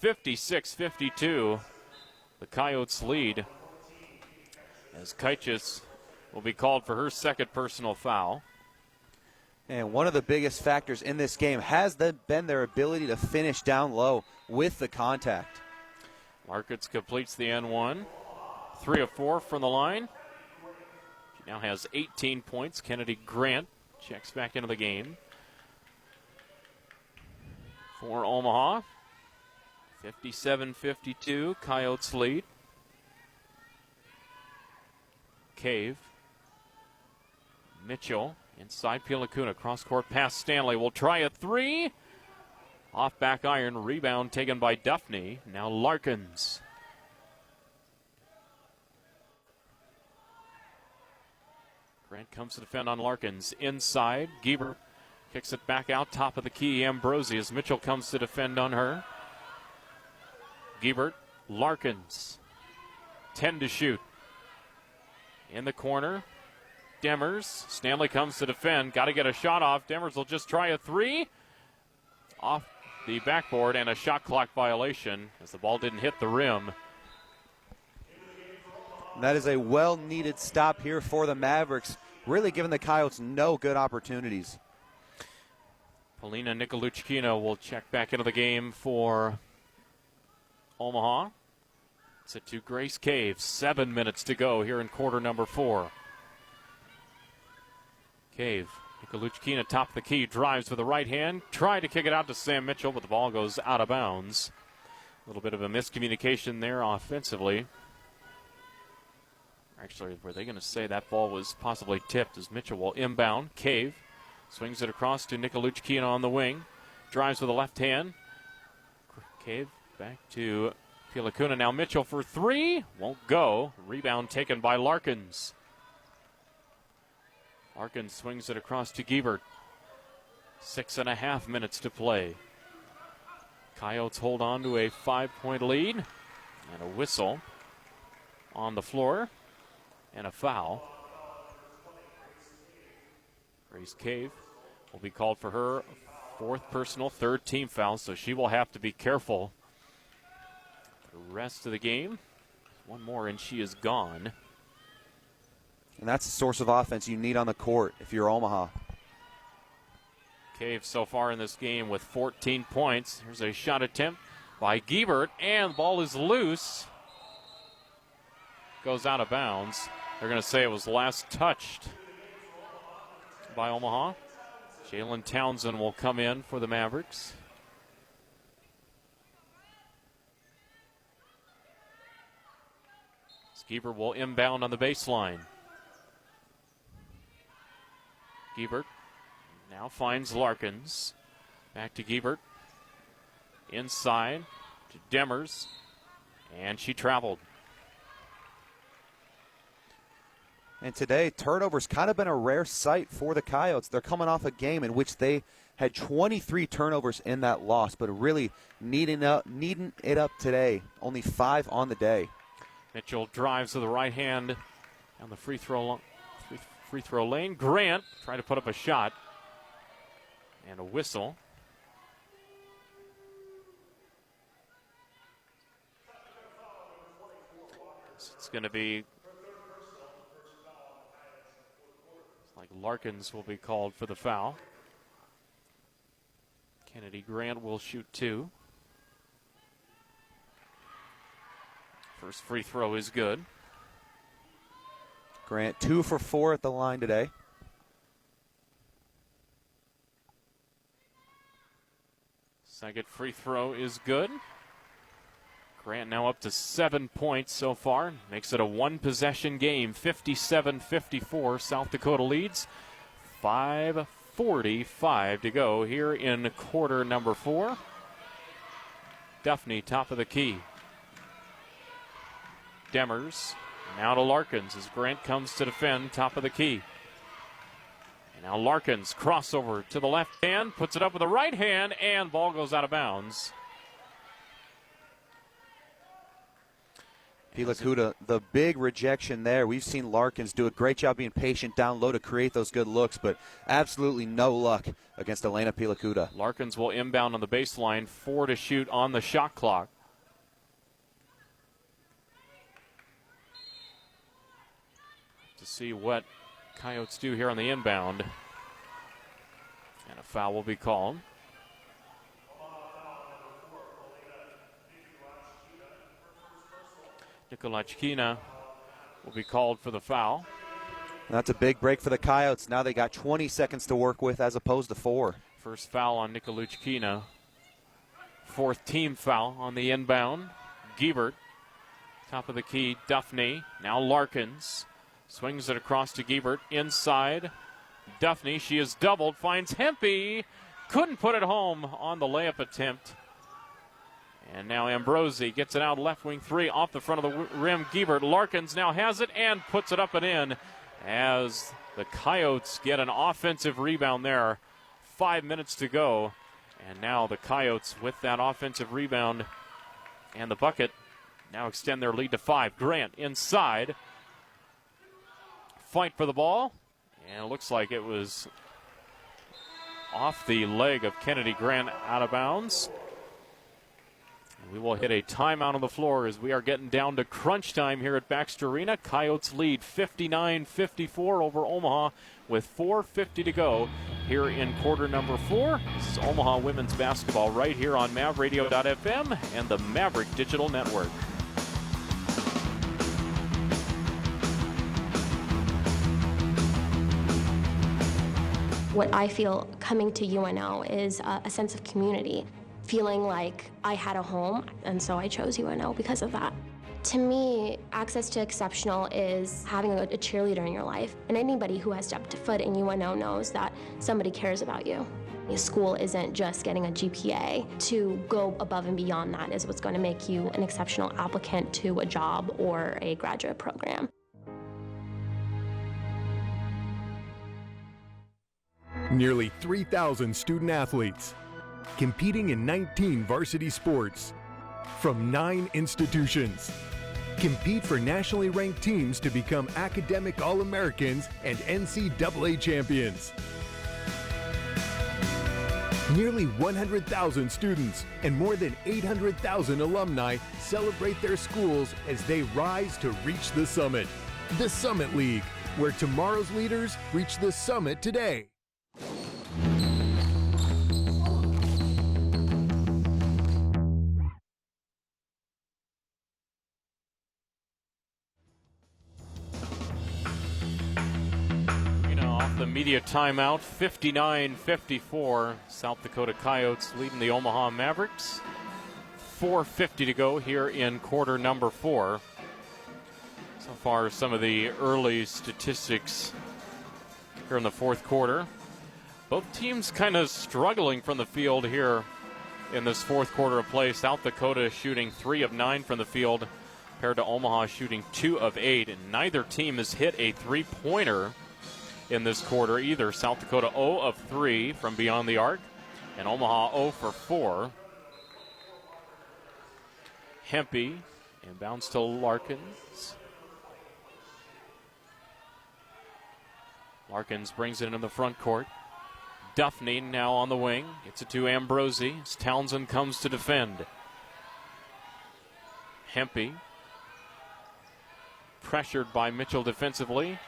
56-52. The Coyotes lead as Kaichis will be called for her second personal foul. And one of the biggest factors in this game has been their ability to finish down low with the contact. Larkins completes the N1. 3 of 4 from the line. She now has 18 points. Kennedy Grant checks back into the game for Omaha. 57-52, Coyotes lead. Cave. Mitchell inside Pilakuna. Cross-court pass Stanley will try a three. Off back iron. Rebound taken by Duffney. Now Larkins. Grant comes to defend on Larkins. Inside. Giebert kicks it back out. Top of the key. Ambrosi as Mitchell comes to defend on her. Giebert. Larkins. 10 to shoot. In the corner. Demers. Stanley comes to defend. Got to get a shot off. Demers will just try a three. Off the backboard and a shot clock violation as the ball didn't hit the rim. That is a well-needed stop here for the Mavericks, really giving the Coyotes no good opportunities. Polina Nikoluchkina will check back into the game for Omaha. It's it to Grace Cave. 7 minutes to go here in quarter number 4. Cave. Nikaluchkina top of the key, drives with the right hand, tried to kick it out to Sam Mitchell, but the ball goes out of bounds. A little bit of a miscommunication there offensively. Actually, were they going to say that ball was possibly tipped as Mitchell will inbound? Cave swings it across to Nikaluchkina on the wing, drives with the left hand. Cave back to Pilakuna. Now Mitchell for 3, won't go. Rebound taken by Larkins. Larkins swings it across to Giebert. 6.5 minutes to play. Coyotes hold on to a 5-point lead. And a whistle on the floor. And a foul. Grace Cave will be called for her 4th personal, 3rd team foul, so she will have to be careful the rest of the game. One more and she is gone. And that's the source of offense you need on the court if you're Omaha. Cave so far in this game with 14 points. Here's a shot attempt by Giebert, and the ball is loose. Goes out of bounds. They're going to say it was last touched by Omaha. Jalen Townsend will come in for the Mavericks. Giebert will inbound on the baseline. Giebert now finds Larkins. Back to Giebert. Inside to Demers. And she traveled. And today, turnovers kind of been a rare sight for the Coyotes. They're coming off a game in which they had 23 turnovers in that loss, but really needing it up today. Only 5 on the day. Mitchell drives with the right hand down the free throw lane. Grant trying to put up a shot. And a whistle. It's going to be like Larkins will be called for the foul. Kennedy Grant will shoot 2. First free throw is good. Grant 2 for 4 at the line today. Second free throw is good. Grant now up to 7 points so far. Makes it a 1-possession game. 57-54. South Dakota leads. 5:45 to go here in quarter number 4. Duffney top of the key. Demers now to Larkins as Grant comes to defend top of the key. And now Larkins crossover to the left hand, puts it up with the right hand, and ball goes out of bounds. Pilakuta, the big rejection there. We've seen Larkins do a great job being patient down low to create those good looks, but absolutely no luck against Elena Pilakuta. Larkins will inbound on the baseline, 4 to shoot on the shot clock. To see what Coyotes do here on the inbound. And a foul will be called. Nikaluchkina will be called for the foul. That's a big break for the Coyotes. Now they got 20 seconds to work with as opposed to 4. First foul on Nikaluchkina. 4th team foul on the inbound. Giebert, top of the key, Duffney. Now Larkins. Swings it across to Giebert. Inside. Duffney, she is doubled. Finds Hempy. Couldn't put it home on the layup attempt. And now Ambrosi gets it out left wing 3 off the front of the rim. Giebert, Larkins now has it and puts it up and in as the Coyotes get an offensive rebound there. 5 minutes to go. And now the Coyotes with that offensive rebound and the bucket now extend their lead to 5. Grant inside. Fight for the ball. And it looks like it was off the leg of Kennedy Grant out of bounds. We will hit a timeout on the floor as we are getting down to crunch time here at Baxter Arena. Coyotes lead 59-54 over Omaha with 4:50 to go here in quarter number 4. This is Omaha women's basketball right here on MavRadio.fm and the Maverick Digital Network. What I feel coming to UNO is a sense of community, feeling like I had a home, and so I chose UNO because of that. To me, access to exceptional is having a cheerleader in your life, and anybody who has stepped foot in UNO knows that somebody cares about you. School isn't just getting a GPA. To go above and beyond that is what's going to make you an exceptional applicant to a job or a graduate program. Nearly 3,000 student athletes competing in 19 varsity sports from 9 institutions. Compete for nationally ranked teams to become academic All-Americans and NCAA champions. Nearly 100,000 students and more than 800,000 alumni celebrate their schools as they rise to reach the summit. The Summit League, where tomorrow's leaders reach the summit today. Off the media timeout, 59-54. South Dakota Coyotes leading the Omaha Mavericks. 4:50 to go here in quarter number 4. So far, some of the early statistics here in the fourth quarter. Both teams kind of struggling from the field here in this fourth quarter of play. South Dakota shooting 3 of 9 from the field, compared to Omaha shooting 2 of 8. And neither team has hit a three-pointer in this quarter either. South Dakota 0 of 3 from beyond the arc, and Omaha 0 for 4. Hempy inbounds to Larkins. Larkins brings it into the front court. Duffney now on the wing. Gets it to Ambrosi as Townsend comes to defend. Hempy pressured by Mitchell defensively.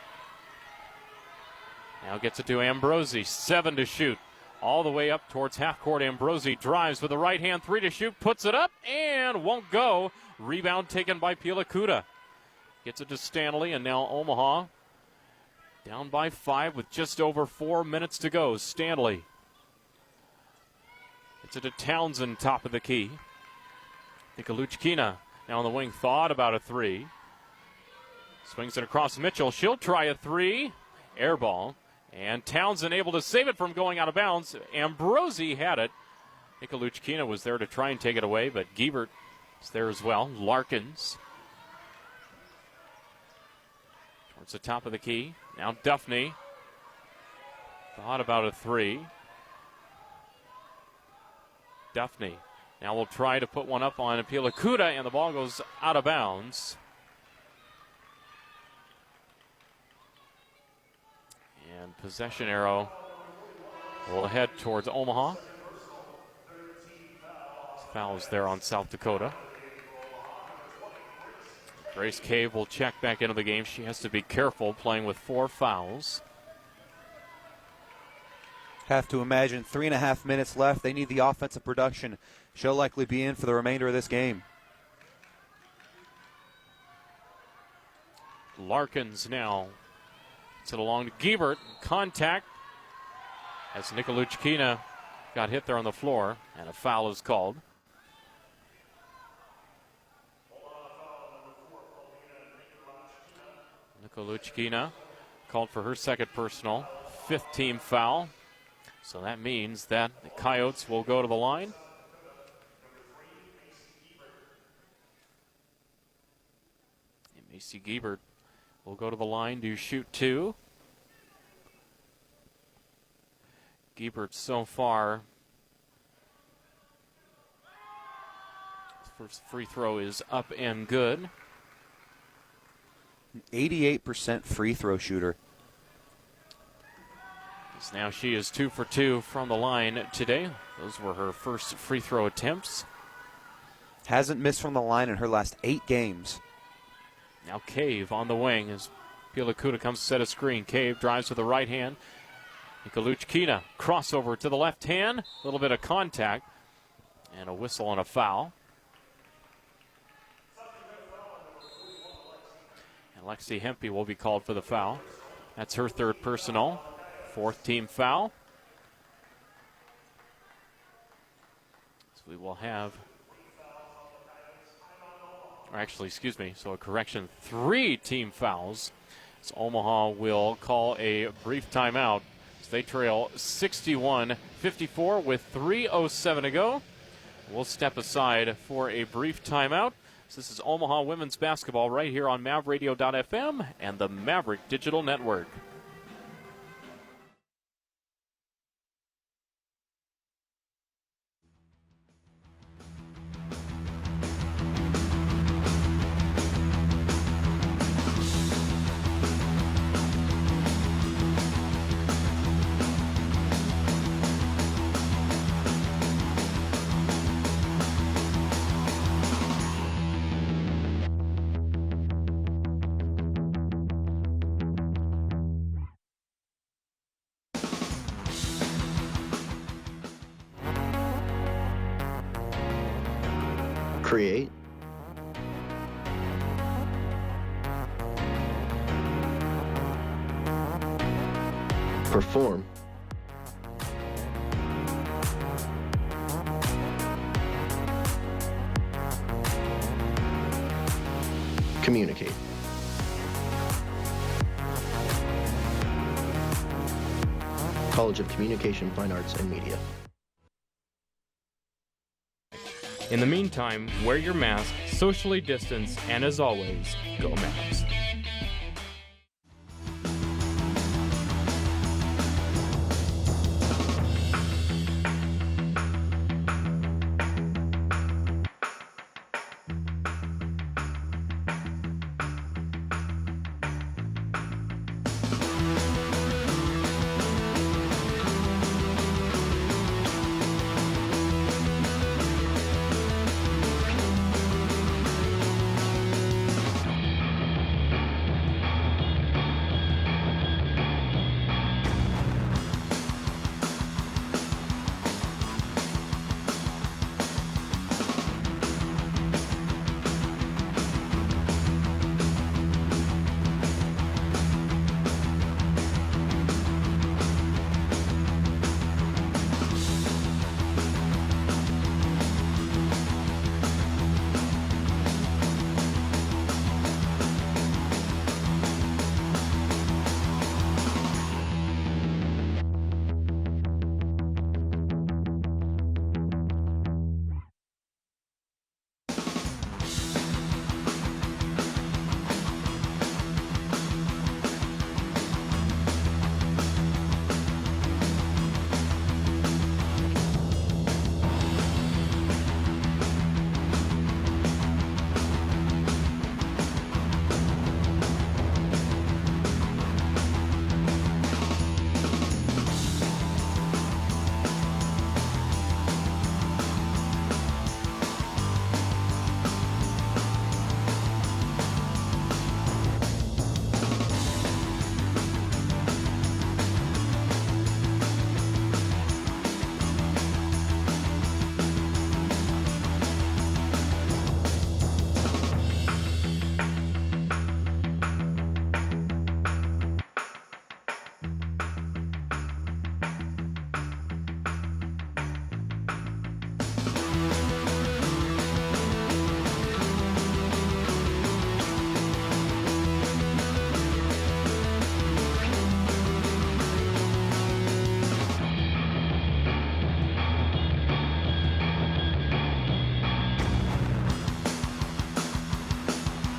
Now gets it to Ambrosi. 7 to shoot. All the way up towards half court. Ambrosi drives with a right hand 3 to shoot. Puts it up and won't go. Rebound taken by Pilacuda. Gets it to Stanley, and now Omaha down by 5 with just over 4 minutes to go. Stanley gets it to Townsend, top of the key. Nikaluchkina now on the wing. Thought about a 3. Swings it across Mitchell. She'll try a 3. Air ball. And Townsend able to save it from going out of bounds. Ambrosi had it. Nikaluchkina was there to try and take it away, but Giebert is there as well. Larkins towards the top of the key. Now Duffney. Thought about a 3. Duffney now will try to put one up on Pilacuda, and the ball goes out of bounds. And possession arrow will head towards Omaha. Fouls there on South Dakota. Grace Cave will check back into the game. She has to be careful playing with 4 fouls. Have to imagine 3.5 minutes left. They need the offensive production. She'll likely be in for the remainder of this game. Larkins now. It's it along to Giebert. Contact as Nikaluchkina got hit there on the floor, and a foul is called. Nikaluchkina called for her second personal, 5th team foul. So that means that the Coyotes will go to the line. And Macy Giebert will go to the line to shoot 2. Giebert so far, his first free throw is up and good. An 88% free throw shooter. So now she is 2 for 2 from the line today. Those were her first free throw attempts. Hasn't missed from the line in her last 8 games. Now Cave on the wing as Pilacuda comes to set a screen. Cave drives with the right hand. Nikaluchkina crossover to the left hand. A little bit of contact and a whistle and a foul. And Lexi Hempy will be called for the foul. That's her 3rd personal. Fourth team foul. So we will have, or actually, excuse me, so a correction, 3 team fouls. So Omaha will call a brief timeout. So they trail 61-54 with 3:07 to go. We'll step aside for a brief timeout. So this is Omaha women's basketball right here on MavRadio.fm and the Maverick Digital Network. Create, perform, communicate. College of Communication, Fine Arts, and Media. In the meantime, wear your mask, socially distance, and as always, go Mavs.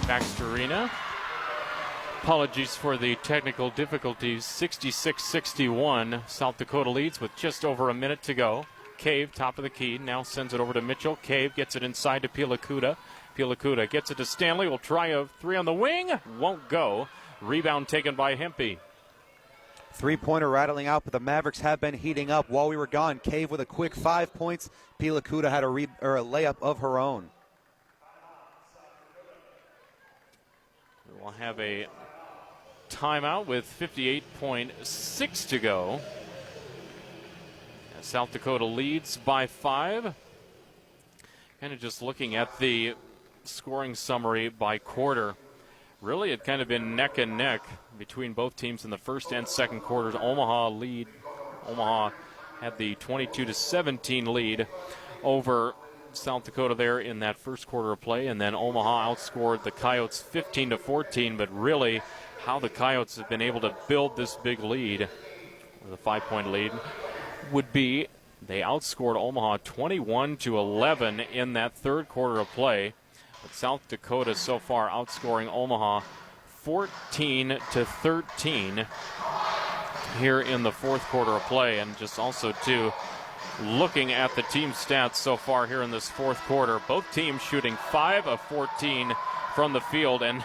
Baxter Arena. Apologies for the technical difficulties. 66-61. South Dakota leads with just over a minute to go. Cave, top of the key, now sends it over to Mitchell. Cave gets it inside to Pilakuta. Pilakuta gets it to Stanley. Will try a 3 on the wing. Won't go. Rebound taken by Hempy. Three-pointer rattling out, but the Mavericks have been heating up while we were gone. Cave with a quick 5 points. Pilakuta had a layup of her own. We'll have a timeout with 58.6 to go. South Dakota leads by 5. Kind of just looking at the scoring summary by quarter. Really, it kind of been neck and neck between both teams in the first and second quarters. Omaha had the 22-17 lead over South Dakota there in that first quarter of play, and then Omaha outscored the Coyotes 15-14. But really, how the Coyotes have been able to build this big lead, the 5-point lead, would be they outscored Omaha 21-11 in that third quarter of play. But South Dakota so far outscoring Omaha 14-13 here in the fourth quarter of play. And just also, too, looking at the team stats so far here in this fourth quarter, both teams shooting 5 of 14 from the field. And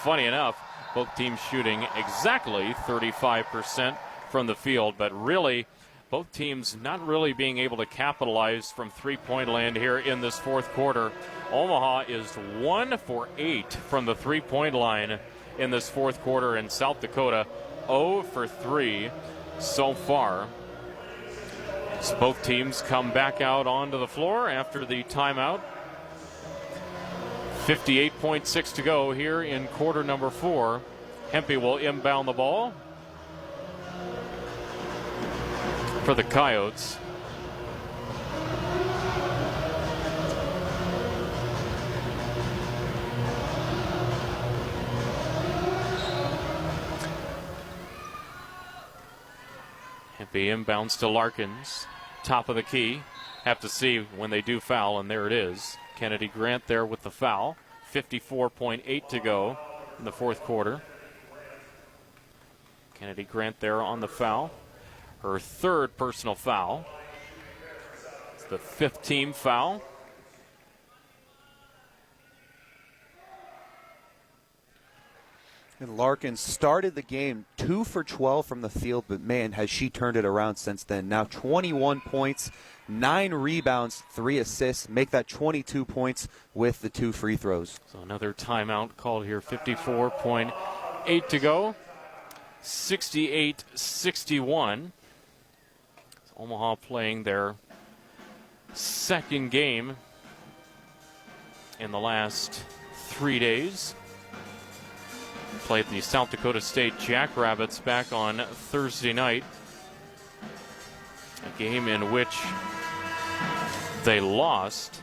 funny enough, both teams shooting exactly 35% from the field. But really, both teams not really being able to capitalize from three-point land here in this fourth quarter. Omaha is 1 for 8 from the three-point line in this fourth quarter, and South Dakota 0 for 3 so far. So both teams come back out onto the floor after the timeout. 58.6 to go here in quarter number 4. Hempe will inbound the ball for the Coyotes. Hempe inbounds to Larkins, top of the key. Have to see when they do foul, and there it is. Kennedy Grant there with the foul. 54.8 to go in the fourth quarter. Kennedy Grant there on the foul. Her third personal foul. It's the 5th team foul. And Larkin started the game 2 for 12 from the field, but man, has she turned it around since then. Now 21 points, 9 rebounds, 3 assists, make that 22 points with the 2 free throws. So another timeout called here, 54.8 to go. 68-61. Omaha playing their second game in the last 3 days. Played the South Dakota State Jackrabbits back on Thursday night. A game in which they lost.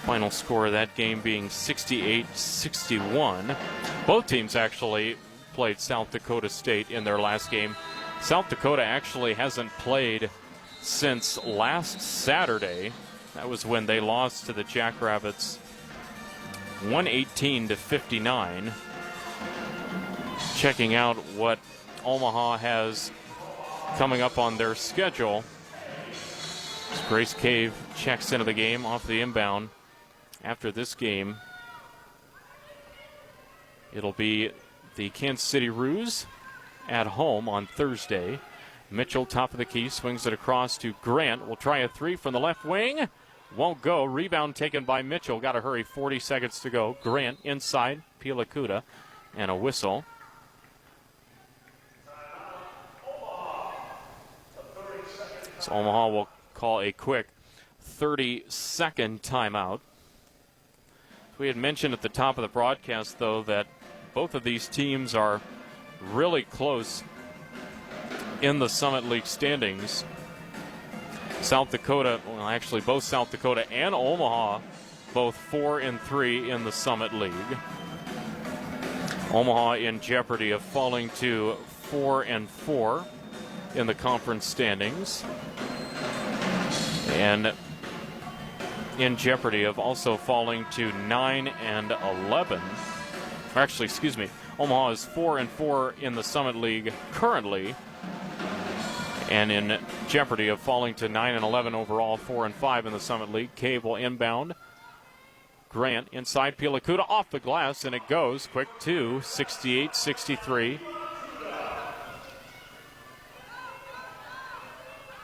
Final score of that game being 68-61. Both teams actually played South Dakota State in their last game. South Dakota actually hasn't played since last Saturday. That was when they lost to the Jackrabbits 118-59. Checking out what Omaha has coming up on their schedule. As Grace Cave checks into the game off the inbound. After this game, it'll be the Kansas City Roos at home on Thursday. Mitchell, top of the key, swings it across to Grant. Will try a 3 from the left wing. Won't go. Rebound taken by Mitchell. Got to hurry. 40 seconds to go. Grant inside. Pilakuta. And a whistle. So Omaha will call a quick 30-second timeout. We had mentioned at the top of the broadcast, though, that both of these teams are really close in the Summit League standings. South Dakota, well, actually both South Dakota and Omaha, both 4-3 in the Summit League. Omaha in jeopardy of falling to 4-4 in the conference standings. And in jeopardy of also falling to 9-11. Actually, excuse me, Omaha is 4-4 in the Summit League currently, and in jeopardy of falling to 9-11 overall, 4-5 in the Summit League. Cave will inbound. Grant inside. Pilakuta off the glass, and it goes quick to 68-63.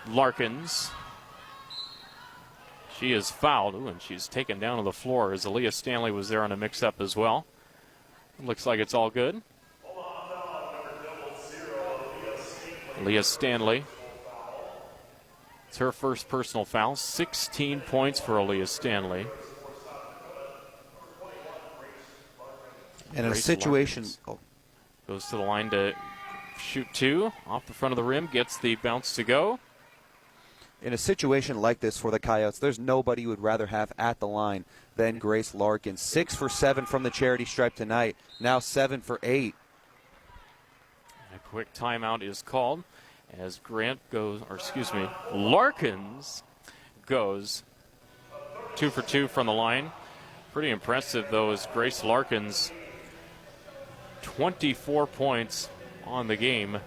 Larkins. She is fouled. Ooh, and she's taken down to the floor as Aaliyah Stanley was there on a mix-up as well. Looks like it's all good. Aaliyah Stanley. It's her first personal foul. 16 points for Aaliyah Stanley. And in a situation, goes to the line to shoot two off the front of the rim, gets the bounce to go. In a situation like this for the Coyotes, there's nobody you would rather have at the line than Grace Larkin. 6 for 7 from the charity stripe tonight, now 7 for 8. A quick timeout is called as Larkins goes 2 for 2 from the line. Pretty impressive, though, as Grace Larkins, 24 points on the game.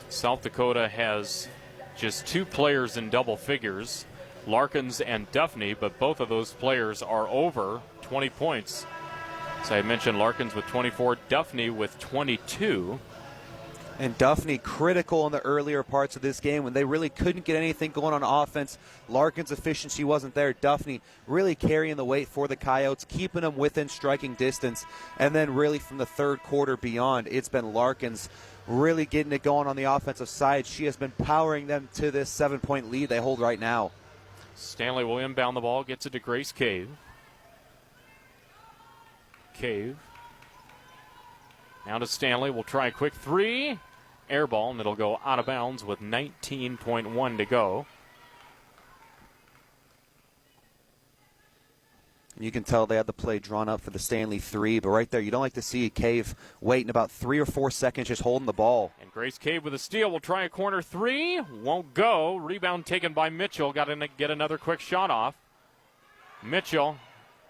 South Dakota has just 2 players in double figures, Larkins and Duffney, but both of those players are over 20 points. As I mentioned, Larkins with 24, Duffney with 22. And Duffney critical in the earlier parts of this game when they really couldn't get anything going on offense. Larkin's efficiency wasn't there. Duffney really carrying the weight for the Coyotes, keeping them within striking distance. And then really from the third quarter beyond, it's been Larkins really getting it going on the offensive side. She has been powering them to this 7-point lead they hold right now. Stanley will inbound the ball, gets it to Grace Cave. Cave. Now to Stanley. We'll try a quick three. Air ball, and it'll go out of bounds with 19.1 to go. You can tell they had the play drawn up for the Stanley three, but right there, you don't like to see Cave waiting about 3 or 4 seconds just holding the ball. And Grace Cave with a steal will try a corner three. Won't go. Rebound taken by Mitchell. Got to get another quick shot off. Mitchell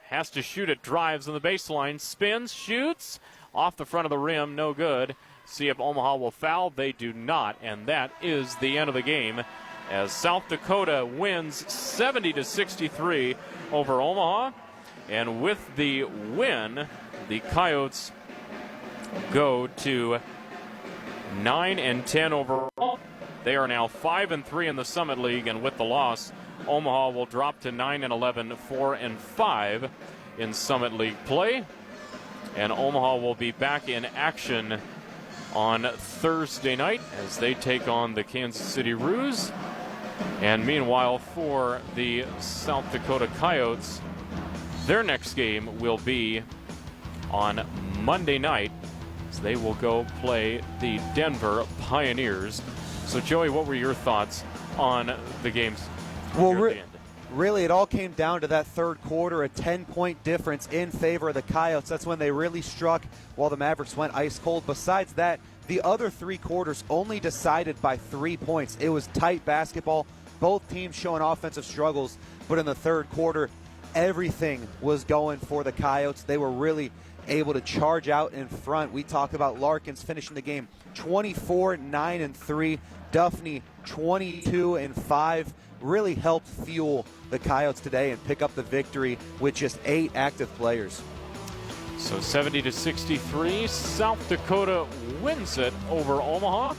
has to shoot it. Drives on the baseline. Spins. Shoots. Off the front of the rim. No good. See if Omaha will foul. They do not. And that is the end of the game as South Dakota wins 70-63 over Omaha. And with the win, the Coyotes go to 9-10 overall. They are now 5-3 in the Summit League, and with the loss, Omaha will drop to 9-11, 4-5 in Summit League play. And Omaha will be back in action on Thursday night as they take on the Kansas City Roos. And meanwhile, for the South Dakota Coyotes, their next game will be on Monday night. So they will go play the Denver Pioneers. So, Joey, what were your thoughts on the games? Well, really, it all came down to that third quarter, a 10-point difference in favor of the Coyotes. That's when they really struck while the Mavericks went ice cold. Besides that, the other 3 quarters only decided by 3 points. It was tight basketball, both teams showing offensive struggles, but in the third quarter, everything was going for the Coyotes. They were really able to charge out in front. We talked about Larkins finishing the game 24, 9, and 3. Duffney 22 and 5. Really helped fuel the Coyotes today and pick up the victory with just 8 active players. So 70-63, South Dakota wins it over Omaha.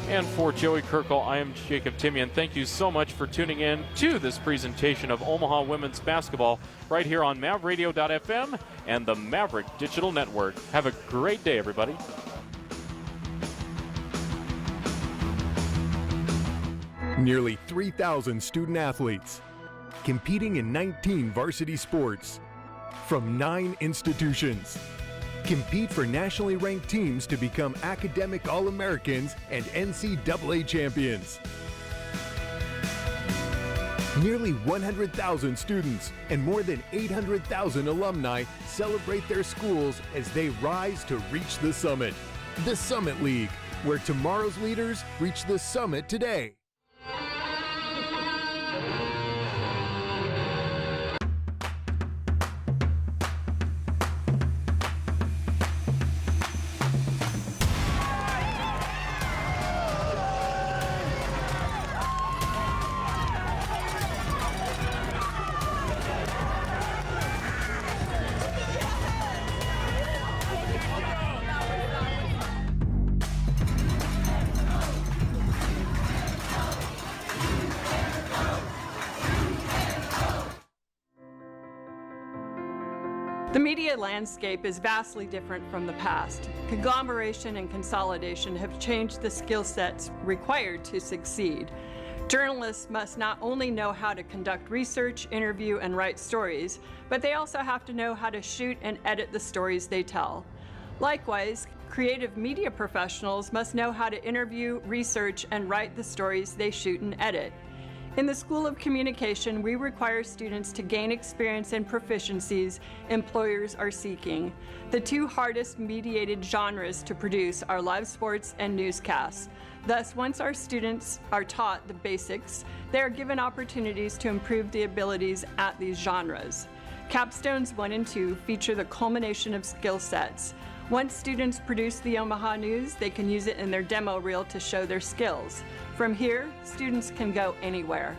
And for Joey Kirkle, I am Jacob Timian. Thank you so much for tuning in to this presentation of Omaha women's basketball right here on MavRadio.fm and the Maverick Digital Network. Have a great day, everybody. Nearly 3,000 student athletes competing in 19 varsity sports from 9 institutions. Compete for nationally ranked teams to become academic All-Americans and NCAA champions. Nearly 100,000 students and more than 800,000 alumni celebrate their schools as they rise to reach the summit. The Summit League, where tomorrow's leaders reach the summit today. The media landscape is vastly different from the past. Conglomeration and consolidation have changed the skill sets required to succeed. Journalists must not only know how to conduct research, interview, and write stories, but they also have to know how to shoot and edit the stories they tell. Likewise, creative media professionals must know how to interview, research, and write the stories they shoot and edit. In the School of Communication, we require students to gain experience and proficiencies employers are seeking. The two hardest mediated genres to produce are live sports and newscasts. Thus, once our students are taught the basics, they are given opportunities to improve the abilities at these genres. Capstones 1 and 2 feature the culmination of skill sets. Once students produce the Omaha News, they can use it in their demo reel to show their skills. From here, students can go anywhere.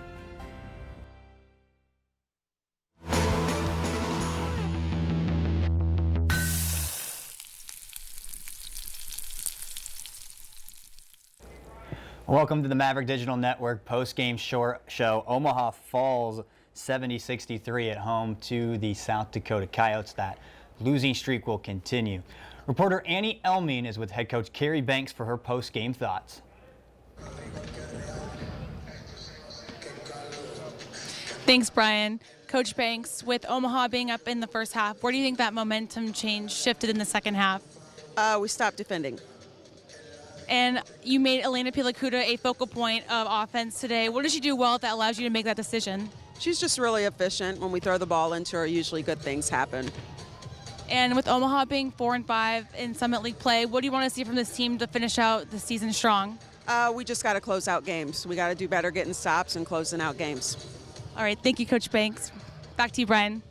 Welcome to the Maverick Digital Network post-game show. Omaha falls 70-63 at home to the South Dakota Coyotes. That losing streak will continue. Reporter Annie Elming is with head coach Carrie Banks for her post-game thoughts. Thanks, Brian. Coach Banks, with Omaha being up in the first half, where do you think that momentum change shifted in the second half? We stopped defending. And you made Elena Pilacuda a focal point of offense today. What did she do well that allows you to make that decision? She's just really efficient. When we throw the ball into her, usually good things happen. And with Omaha being 4-5 in Summit League play, what do you want to see from this team to finish out the season strong? We just got to close out games. We got to do better getting stops and closing out games. All right, thank you, Coach Banks. Back to you, Brian.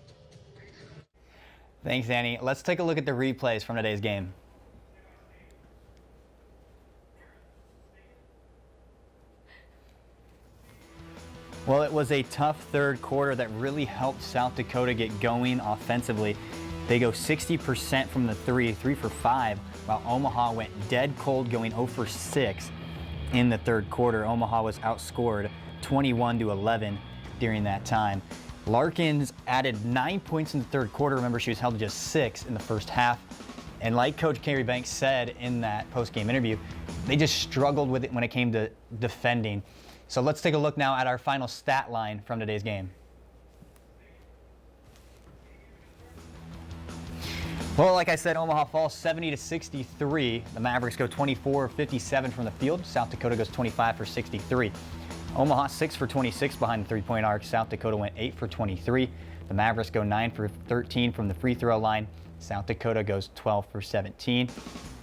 Thanks, Annie. Let's take a look at the replays from today's game. Well, it was a tough third quarter that really helped South Dakota get going offensively. They go 60% from the 3 for 5, while Omaha went dead cold, going 0 for 6 in the third quarter. Omaha was outscored 21-11 during that time. Larkins added 9 points in the third quarter. Remember, she was held to just 6 in the first half. And like Coach Carrie Banks said in that post-game interview, they just struggled with it when it came to defending. So let's take a look now at our final stat line from today's game. Well, like I said, Omaha falls 70-63. The Mavericks go 24-57 from the field. South Dakota goes 25 for 63. Omaha 6 for 26 behind the three-point arc. South Dakota went 8 for 23. The Mavericks go 9 for 13 from the free throw line. South Dakota goes 12 for 17.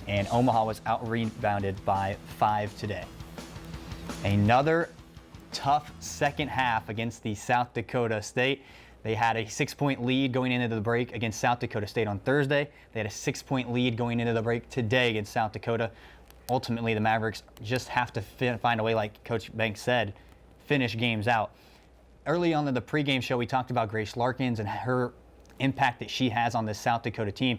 And Omaha was out-rebounded by 5 today. Another tough second half against the South Dakota State. They had a 6-point lead going into the break against South Dakota State on Thursday. They had a 6-point lead going into the break today against South Dakota. Ultimately, the Mavericks just have to find a way, like Coach Banks said, finish games out. Early on in the pregame show, we talked about Grace Larkins and her impact that she has on this South Dakota team.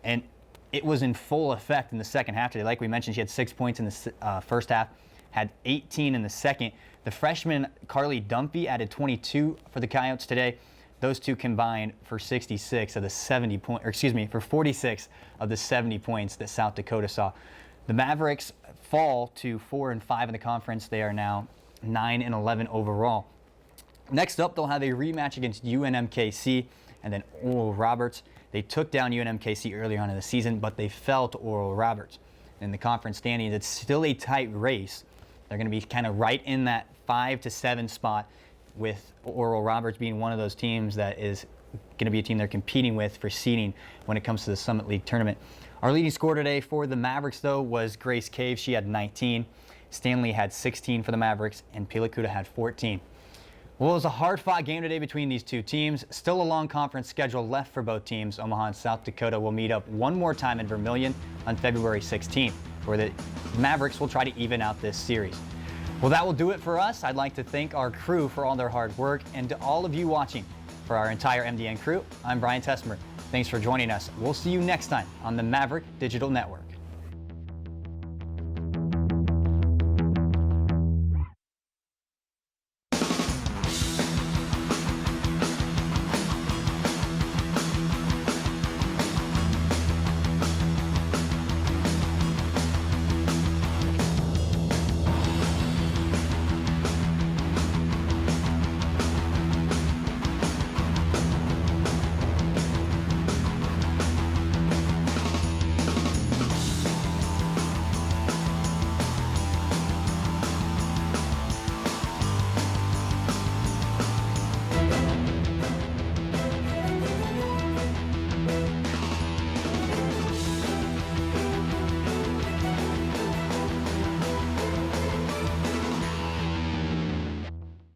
And it was in full effect in the second half today. Like we mentioned, she had 6 points in the first half, had 18 in the second. The freshman Carly Dumpy added 22 for the Coyotes today. Those two combined for 66 of the 70 points, or excuse me, for 46 of the 70 points that South Dakota saw. The Mavericks fall to 4-5 in the conference. They are now 9-11 overall. Next up, they'll have a rematch against UNMKC and then Oral Roberts. They took down UNMKC earlier on in the season, but they fell to Oral Roberts. In the conference standings, it's still a tight race. They're going to be kind of right in that 5 to 7 spot, with Oral Roberts being one of those teams that is going to be a team they're competing with for seeding when it comes to the Summit League tournament. Our leading scorer today for the Mavericks, though, was Grace Cave. She had 19. Stanley had 16 for the Mavericks, and Pilacuda had 14. Well, it was a hard-fought game today between these two teams. Still a long conference schedule left for both teams. Omaha and South Dakota will meet up one more time in Vermillion on February 16th, where the Mavericks will try to even out this series. Well, that will do it for us. I'd like to thank our crew for all their hard work, and to all of you watching. For our entire MDN crew, I'm Brian Tessmer. Thanks for joining us. We'll see you next time on the Maverick Digital Network.